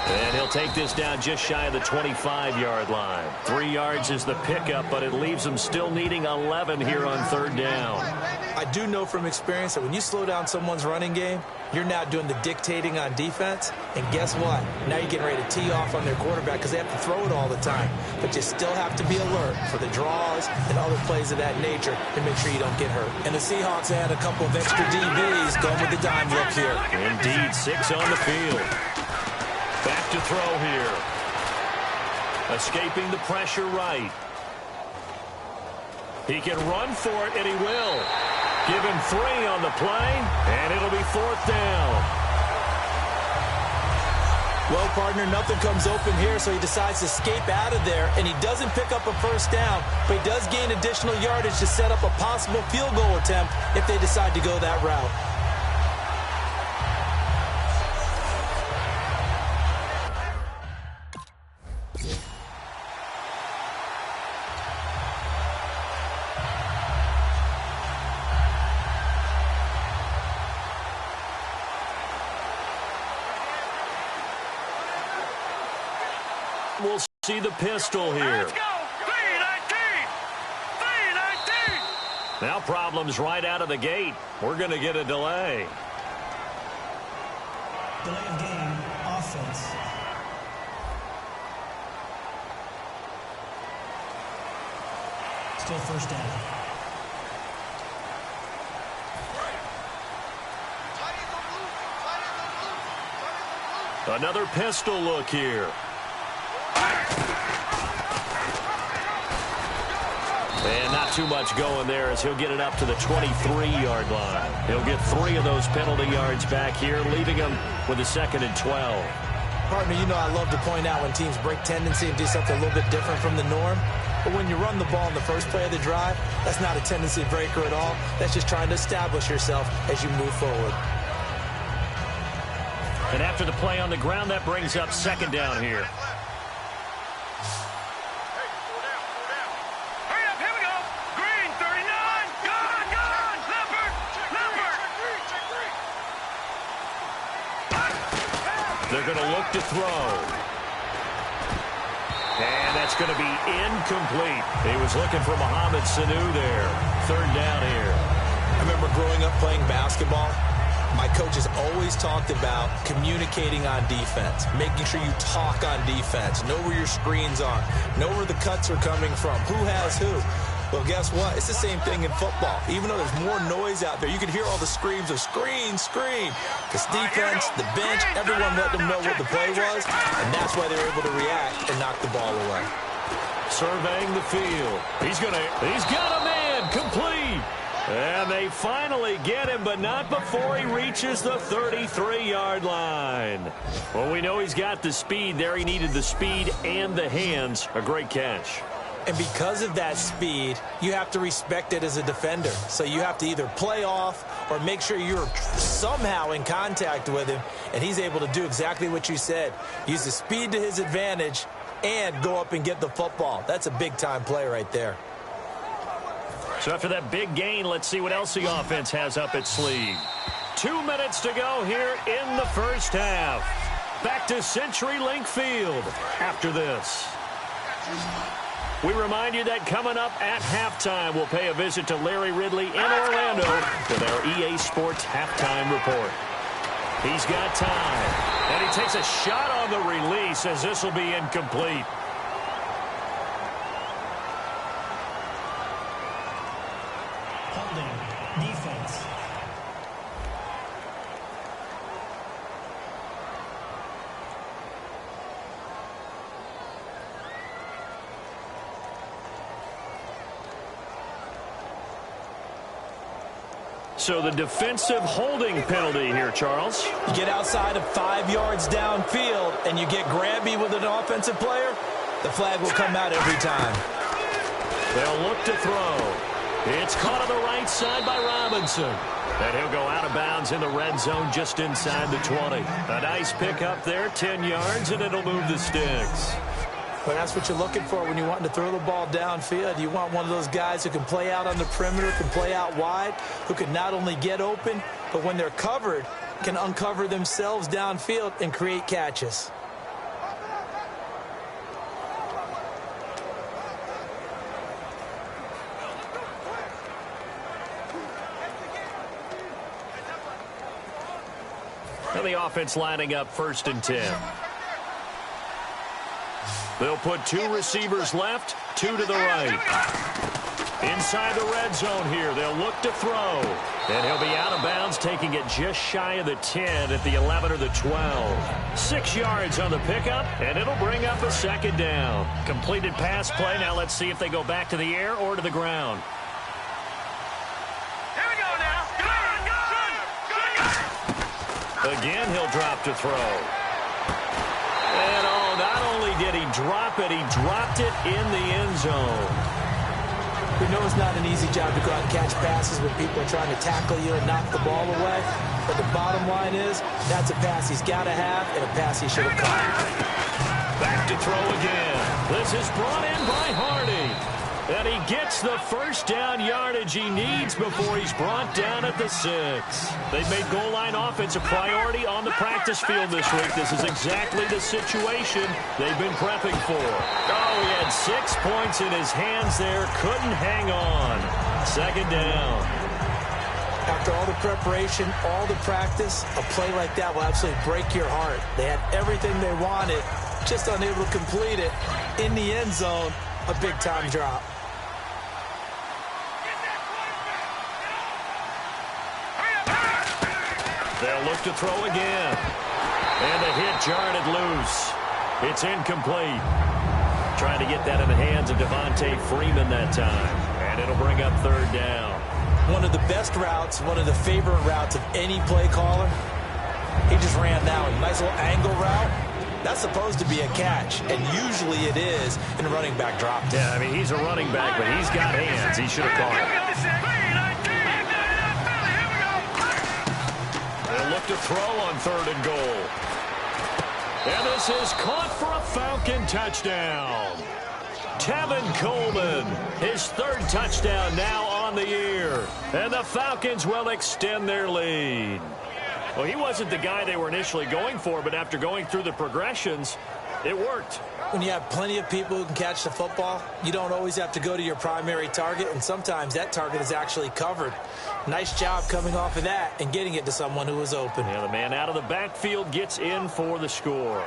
And he'll take this down just shy of the 25-yard line. 3 yards is the pickup, but it leaves them still needing 11 here on 3rd down. I do know from experience that when you slow down someone's running game, you're now doing the dictating on defense. And guess what? Now you're getting ready to tee off on their quarterback because they have to throw it all the time. But you still have to be alert for the draws and other plays of that nature to make sure you don't get hurt. And the Seahawks add a couple of extra DBs going with the dime look here. Indeed, 6 on the field. Back to throw here. Escaping the pressure right. He can run for it, and he will. Give him 3 on the play, and it'll be 4th down. Well, partner, nothing comes open here, so he decides to escape out of there, and he doesn't pick up a first down, but he does gain additional yardage to set up a possible field goal attempt if they decide to go that route. We'll see the pistol here. Let's go! 3-19! 3-19! Now problems right out of the gate. We're going to get a delay. Delay of game, offense. Still first down. Another pistol look here. And not too much going there as he'll get it up to the 23-yard line. He'll get 3 of those penalty yards back here, leaving him with a 2nd and 12. Partner, you know I love to point out when teams break tendency and do something a little bit different from the norm. But when you run the ball in the first play of the drive, that's not a tendency breaker at all. That's just trying to establish yourself as you move forward. And after the play on the ground, that brings up 2nd down here. They're going to look to throw. And that's going to be incomplete. He was looking for Mohamed Sanu there. 3rd down here. I remember growing up playing basketball. My coaches always talked about communicating on defense, making sure you talk on defense, know where your screens are, know where the cuts are coming from, who has who. Well, guess what? It's the same thing in football. Even though there's more noise out there, you can hear all the screams of screen, screen. Because defense, the bench, everyone let them know what the play was, and that's why they're able to react and knock the ball away. Surveying the field. He's got a man complete. And they finally get him, but not before he reaches the 33-yard line. Well, we know he's got the speed there. He needed the speed and the hands. A great catch. And because of that speed, you have to respect it as a defender. So you have to either play off or make sure you're somehow in contact with him. And he's able to do exactly what you said. Use the speed to his advantage and go up and get the football. That's a big-time play right there. So after that big gain, let's see what else the offense has up its sleeve. 2 minutes to go here in the first half. Back to CenturyLink Field after this. We remind you that coming up at halftime, we'll pay a visit to Larry Ridley in Orlando with our EA Sports Halftime Report. He's got time, and he takes a shot on the release as this will be incomplete. Holding, defense. So the defensive holding penalty here, Charles. You get outside of 5 yards downfield and you get grabby with an offensive player, the flag will come out every time. They'll look to throw. It's caught on the right side by Robinson. And he'll go out of bounds in the red zone just inside the 20. A nice pickup there, 10 yards, and it'll move the sticks. But that's what you're looking for when you want to throw the ball downfield. You want one of those guys who can play out on the perimeter, can play out wide, who can not only get open, but when they're covered, can uncover themselves downfield and create catches. Now the offense lining up 1st and 10. They'll put 2 receivers left, 2 to the right. Inside the red zone here, they'll look to throw. And he'll be out of bounds, taking it just shy of the 10 at the 11 or the 12. 6 yards on the pickup, and it'll bring up a 2nd down. Completed pass play. Now let's see if they go back to the air or to the ground. Here we go now. Good. Again, he'll drop to throw. did he drop it? He dropped it in the end zone. We know it's not an easy job to go out and catch passes when people are trying to tackle you and knock the ball away. But the bottom line is, that's a pass he's got to have and a pass he should have caught. Back to throw again. This is brought in by Hardy. And he gets the first down yardage he needs before he's brought down at the 6. They've made goal line offense a priority on the practice field this week. This is exactly the situation they've been prepping for. Oh, he had 6 points in his hands there. Couldn't hang on. Second down. After all the preparation, all the practice, a play like that will absolutely break your heart. They had everything they wanted, just unable to complete it. In the end zone, a big-time drop. They'll look to throw again. And the hit jarred it loose. It's incomplete. Trying to get that in the hands of Devontae Freeman that time. And it'll bring up third down. One of the best routes, one of the favorite routes of any play caller. He just ran that one. Nice little angle route. That's supposed to be a catch, and usually it is in a running back drop. Yeah, I mean, he's a running back, but he's got hands. He should have caught it. They'll look to throw on 3rd and goal. And this is caught for a Falcon touchdown. Tevin Coleman, his 3rd touchdown now on the year. And the Falcons will extend their lead. Well, he wasn't the guy they were initially going for, but after going through the progressions, it worked. When you have plenty of people who can catch the football, you don't always have to go to your primary target, and sometimes that target is actually covered. Nice job coming off of that and getting it to someone who was open. Yeah, the man out of the backfield gets in for the score.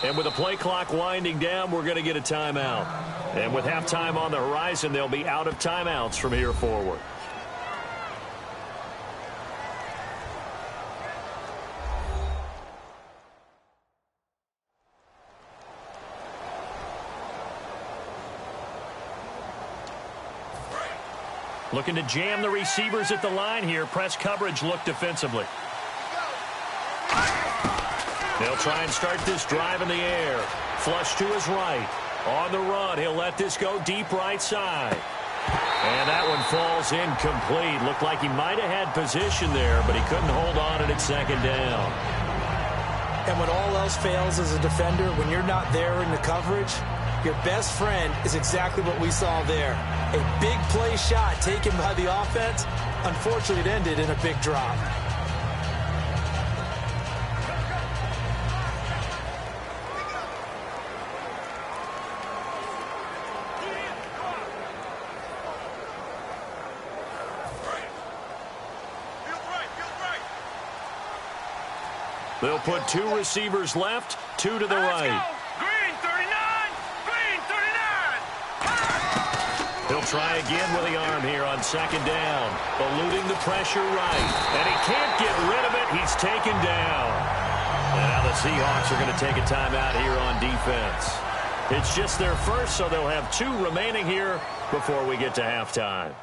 And with the play clock winding down, we're going to get a timeout. And with halftime on the horizon, they'll be out of timeouts from here forward. Looking to jam the receivers at the line here. Press coverage look defensively. They'll try and start this drive in the air. Flush to his right. On the run, he'll let this go deep right side. And that one falls incomplete. Looked like he might have had position there, but he couldn't hold on at second down. And when all else fails as a defender, when you're not there in the coverage, your best friend is exactly what we saw there. A big play shot taken by the offense. Unfortunately, it ended in a big drop. They'll put 2 receivers left, 2 to the right. Green 39! Green 39! He'll try again with the arm here on second down. Eluding the pressure right. And he can't get rid of it. He's taken down. And now the Seahawks are going to take a timeout here on defense. It's just their first, so they'll have 2 remaining here before we get to halftime.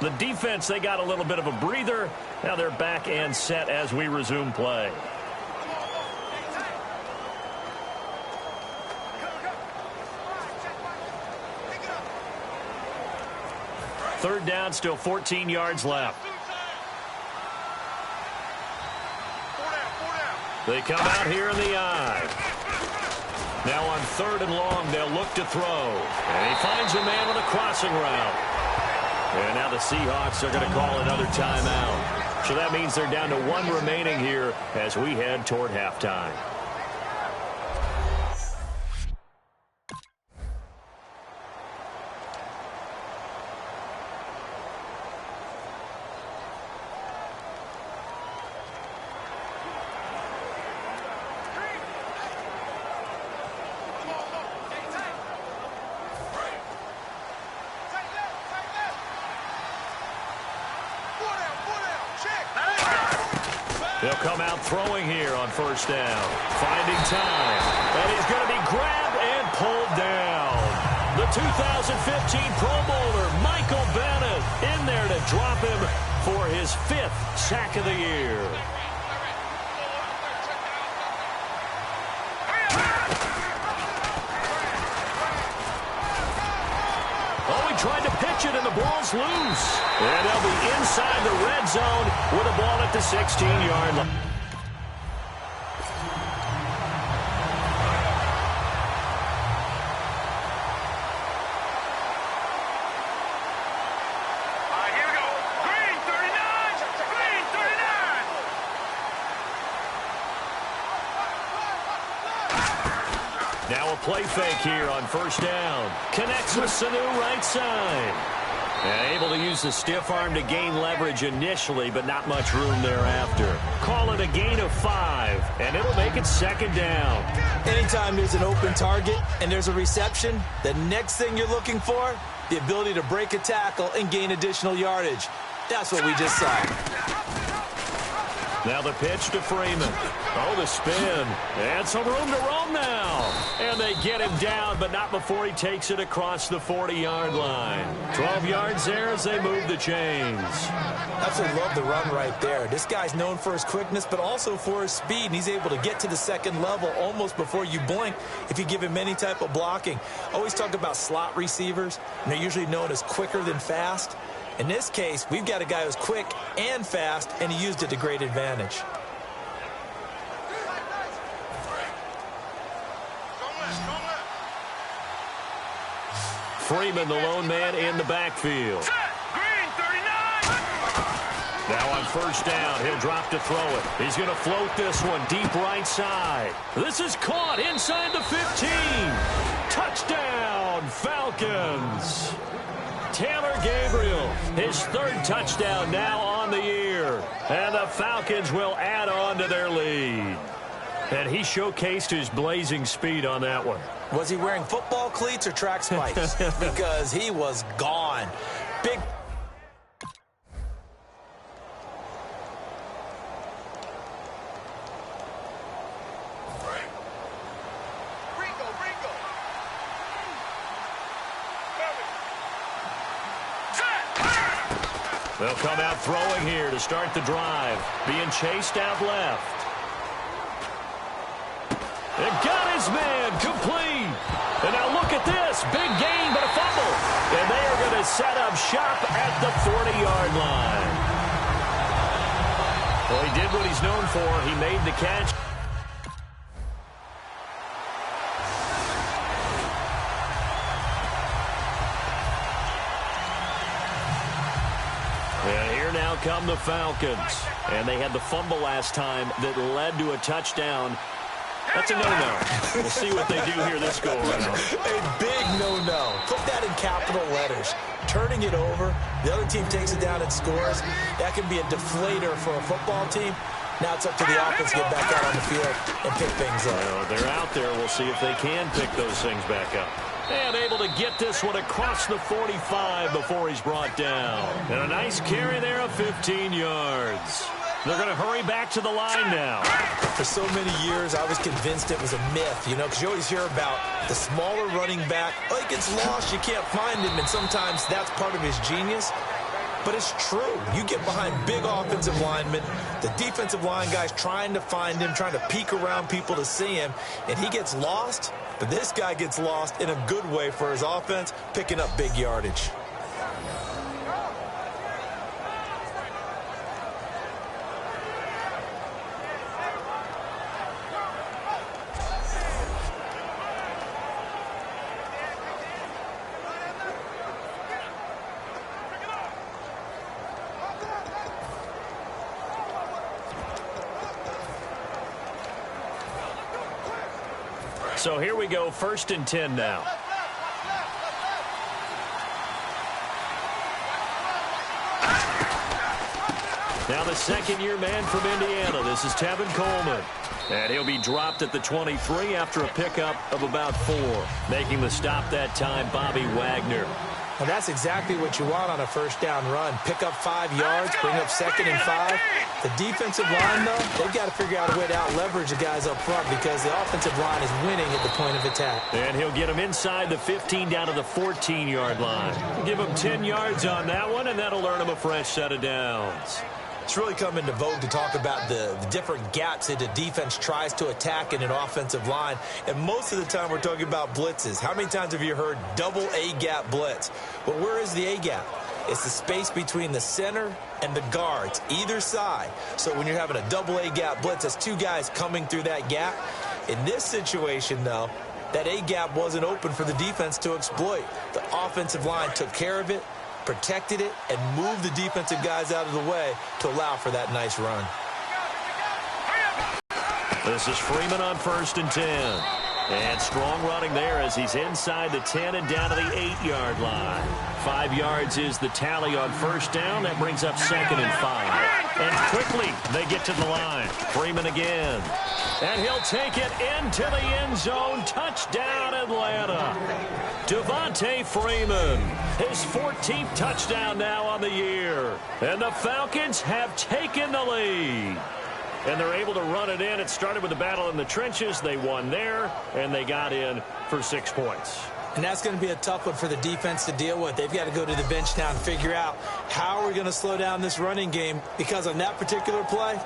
The defense, they got a little bit of a breather. Now they're back and set as we resume play. Third down, still 14 yards left. They come out here in the eye. Now on 3rd and long, they'll look to throw. And he finds a man on a crossing route. And now the Seahawks are going to call another timeout. So that means they're down to 1 remaining here as we head toward halftime. They'll come out throwing here on first down. Finding time. And he's going to be grabbed and pulled down. The 2015 Pro Bowler, Michael Bennett, in there to drop him for his 5th sack of the year. Oh, he tried to pitch it, and the ball's loose. And they'll be inside the red zone with a ball at the 16-yard line. Here we go. Green 39. Green 39. Now a play fake here on first down. Connects with Sanu right side. And able to use the stiff arm to gain leverage initially, but not much room thereafter. Call it a gain of 5, and it'll make it 2nd down. Anytime there's an open target and there's a reception, the next thing you're looking for, the ability to break a tackle and gain additional yardage. That's what we just saw. Now the pitch to Freeman. Oh, the spin. And some room to roam now. And they get him down, but not before he takes it across the 40-yard line. 12 yards there as they move the chains. Absolutely love the run right there. This guy's known for his quickness, but also for his speed. And he's able to get to the second level almost before you blink if you give him any type of blocking. Always talk about slot receivers, and they're usually known as quicker than fast. In this case, we've got a guy who's quick and fast, and he used it to great advantage. Freeman, the lone man in the backfield. Green 39. Now on first down, he'll drop to throw it. He's going to float this one deep right side. This is caught inside the 15. Touchdown, Falcons. Taylor Gabriel, his 3rd touchdown now on the year. And the Falcons will add on to their lead. And he showcased his blazing speed on that one. Was he wearing football cleats or track spikes? Because he was gone. Big. They'll come out throwing here to start the drive. Being chased out left. It got his man complete. And now look at this. Big gain, but a fumble. And they are going to set up shop at the 40-yard line. Well, he did what he's known for. He made the catch. And here now come the Falcons. And they had the fumble last time that led to a touchdown. That's a no-no. We'll see what they do here this go-around. A big no-no. Put that in capital letters. Turning it over, the other team takes it down and scores. That can be a deflator for a football team. Now it's up to the offense to get back out on the field and pick things up. Well, they're out there. We'll see if they can pick those things back up. And able to get this one across the 45 before he's brought down. And a nice carry there of 15 yards. They're going to hurry back to the line now. For so many years, I was convinced it was a myth, you know, because you always hear about the smaller running back. Oh, he gets lost, you can't find him, and sometimes that's part of his genius. But it's true. You get behind big offensive linemen, the defensive line guys trying to find him, trying to peek around people to see him, and he gets lost. But this guy gets lost in a good way for his offense, picking up big yardage. So here we go, 1st and 10 now. Now the second-year man from Indiana. This is Tevin Coleman. And he'll be dropped at the 23 after a pickup of about 4. Making the stop that time, Bobby Wagner. And that's exactly what you want on a first down run. Pick up 5 yards, bring up 2nd and 5. The defensive line, though, they've got to figure out a way to out-leverage the guys up front because the offensive line is winning at the point of attack. And he'll get him inside the 15 down to the 14-yard line. Give him 10 yards on that one, and that'll earn him a fresh set of downs. It's really come into vogue to talk about the different gaps that the defense tries to attack in an offensive line. And most of the time we're talking about blitzes. How many times have you heard double A-gap blitz? Well, where is the A-gap? It's the space between the center and the guards, either side. So when you're having a double A-gap blitz, that's 2 guys coming through that gap. In this situation, though, that A-gap wasn't open for the defense to exploit. The offensive line took care of it, protected it, and moved the defensive guys out of the way to allow for that nice run. This is Freeman on 1st and 10. And strong running there as he's inside the 10 and down to the 8-yard line. 5 yards is the tally on 1st down. That brings up 2nd and 5. And quickly they get to the line. Freeman again. And he'll take it into the end zone. Touchdown, Atlanta. Devontae Freeman, his 14th touchdown now on the year. And the Falcons have taken the lead. And they're able to run it in. It started with a battle in the trenches. They won there, and they got in for 6 points. And that's going to be a tough one for the defense to deal with. They've got to go to the bench now and figure out how are we going to slow down this running game, because on that particular play,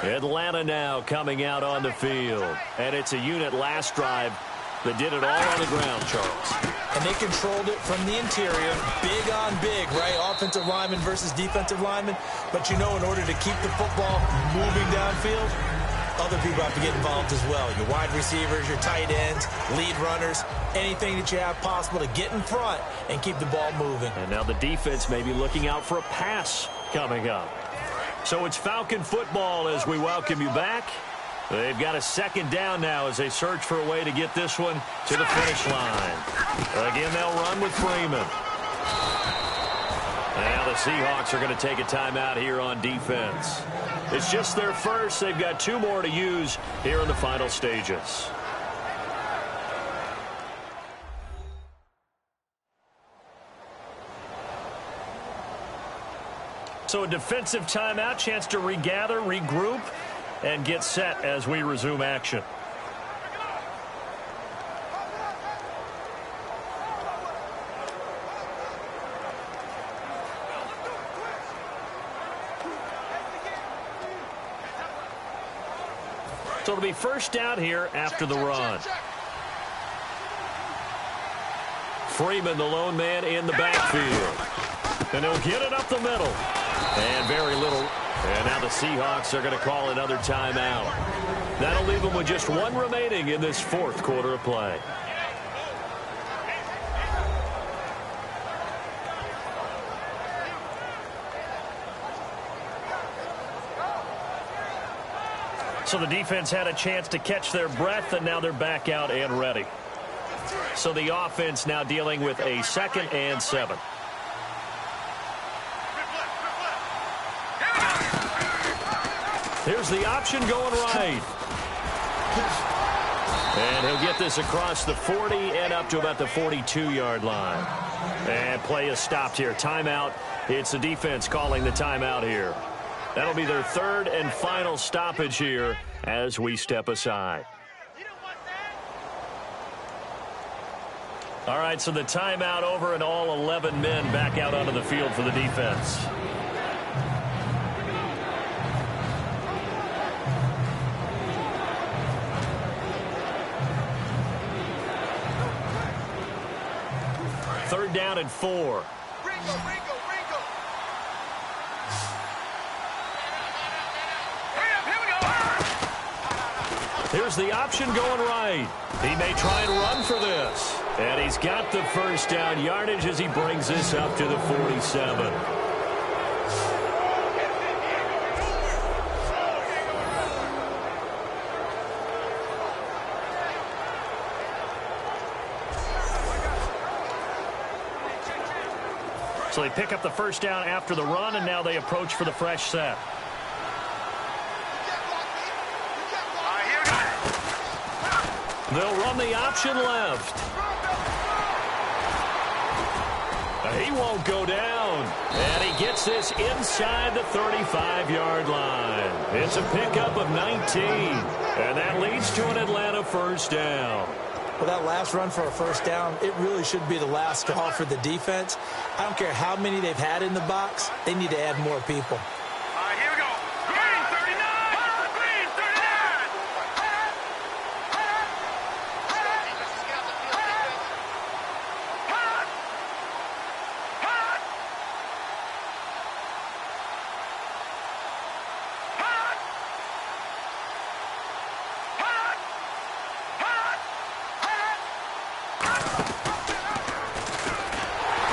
Atlanta now coming out on the field. And it's a unit last drive that did it all on the ground, Charles. And they controlled it from the interior, big on big, right? Offensive lineman versus defensive lineman. But you know, in order to keep the football moving downfield, other people have to get involved as well. Your wide receivers, your tight ends, lead runners, anything that you have possible to get in front and keep the ball moving. And now the defense may be looking out for a pass coming up. So it's Falcon football as we welcome you back. They've got a 2nd down now as they search for a way to get this one to the finish line. Again, they'll run with Freeman. Now the Seahawks are going to take a timeout here on defense. It's just their first. They've got 2 more to use here in the final stages. So a defensive timeout, chance to regather, regroup, and get set as we resume action. So it'll be 1st down here after the run. Freeman, the lone man in the backfield. And he'll get it up the middle. And very little. And now the Seahawks are going to call another timeout. That'll leave them with just 1 remaining in this 4th quarter of play. So the defense had a chance to catch their breath, and now they're back out and ready. So the offense now dealing with a 2nd and 7. Here's the option going right. And he'll get this across the 40 and up to about the 42-yard line. And play is stopped here. Timeout. It's the defense calling the timeout here. That'll be their 3rd and final stoppage here as we step aside. All right, so the timeout over and all 11 men back out onto the field for the defense. third down and 4. Ringo. Here's the option going right. He may try and run for this. And he's got the first down yardage as he brings this up to the 47. So they pick up the first down after the run, and now they approach for the fresh set. They'll run the option left. He won't go down. And he gets this inside the 35-yard line. It's a pickup of 19. And that leads to an Atlanta first down. Well, that last run for a first down, it really should be the last straw for the defense. I don't care how many they've had in the box. They need to add more people. Here we go. Green, 39. Green, 39.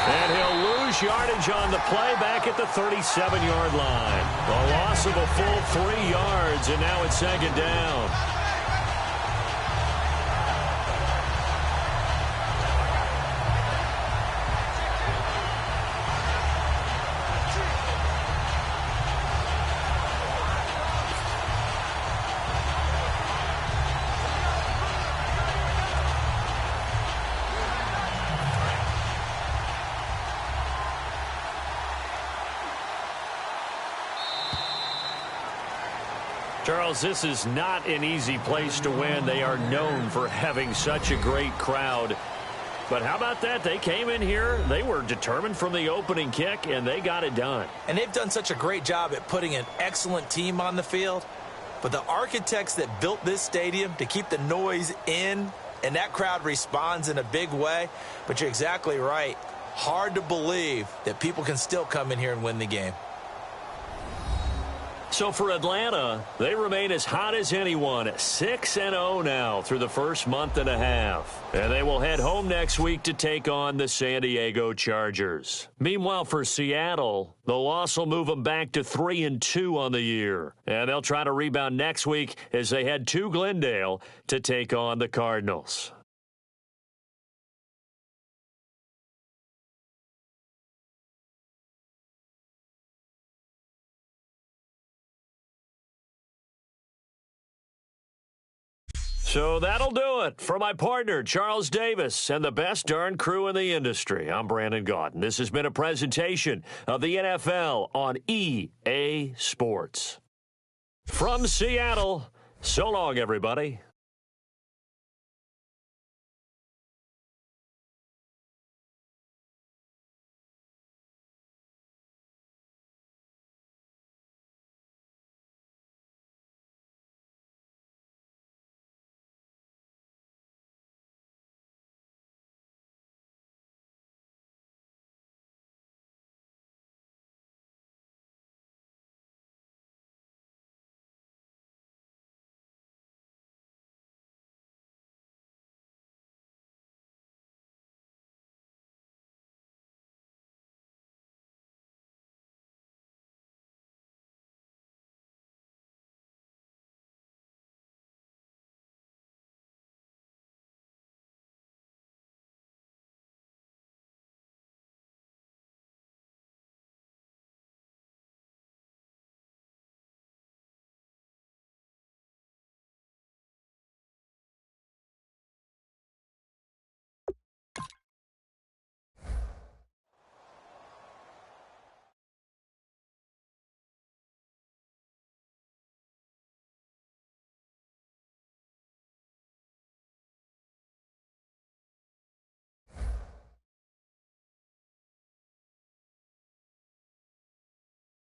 And he'll lose yardage on the play back at the 37-yard line. A loss of a full 3 yards, and now it's second down. Charles, this is not an easy place to win. They are known for having such a great crowd. But how about that? They came in here, they were determined from the opening kick, and they got it done. And they've done such a great job at putting an excellent team on the field. But the architects that built this stadium to keep the noise in, and that crowd responds in a big way. But you're exactly right. Hard to believe that people can still come in here and win the game. So for Atlanta, they remain as hot as anyone, 6-0 now through the first month and a half. And they will head home next week to take on the San Diego Chargers. Meanwhile, for Seattle, the loss will move them back to 3-2 on the year. And they'll try to rebound next week as they head to Glendale to take on the Cardinals. So that'll do it. For my partner, Charles Davis, and the best darn crew in the industry, I'm Brandon Gaudin. This has been a presentation of the NFL on EA Sports. From Seattle, so long, everybody.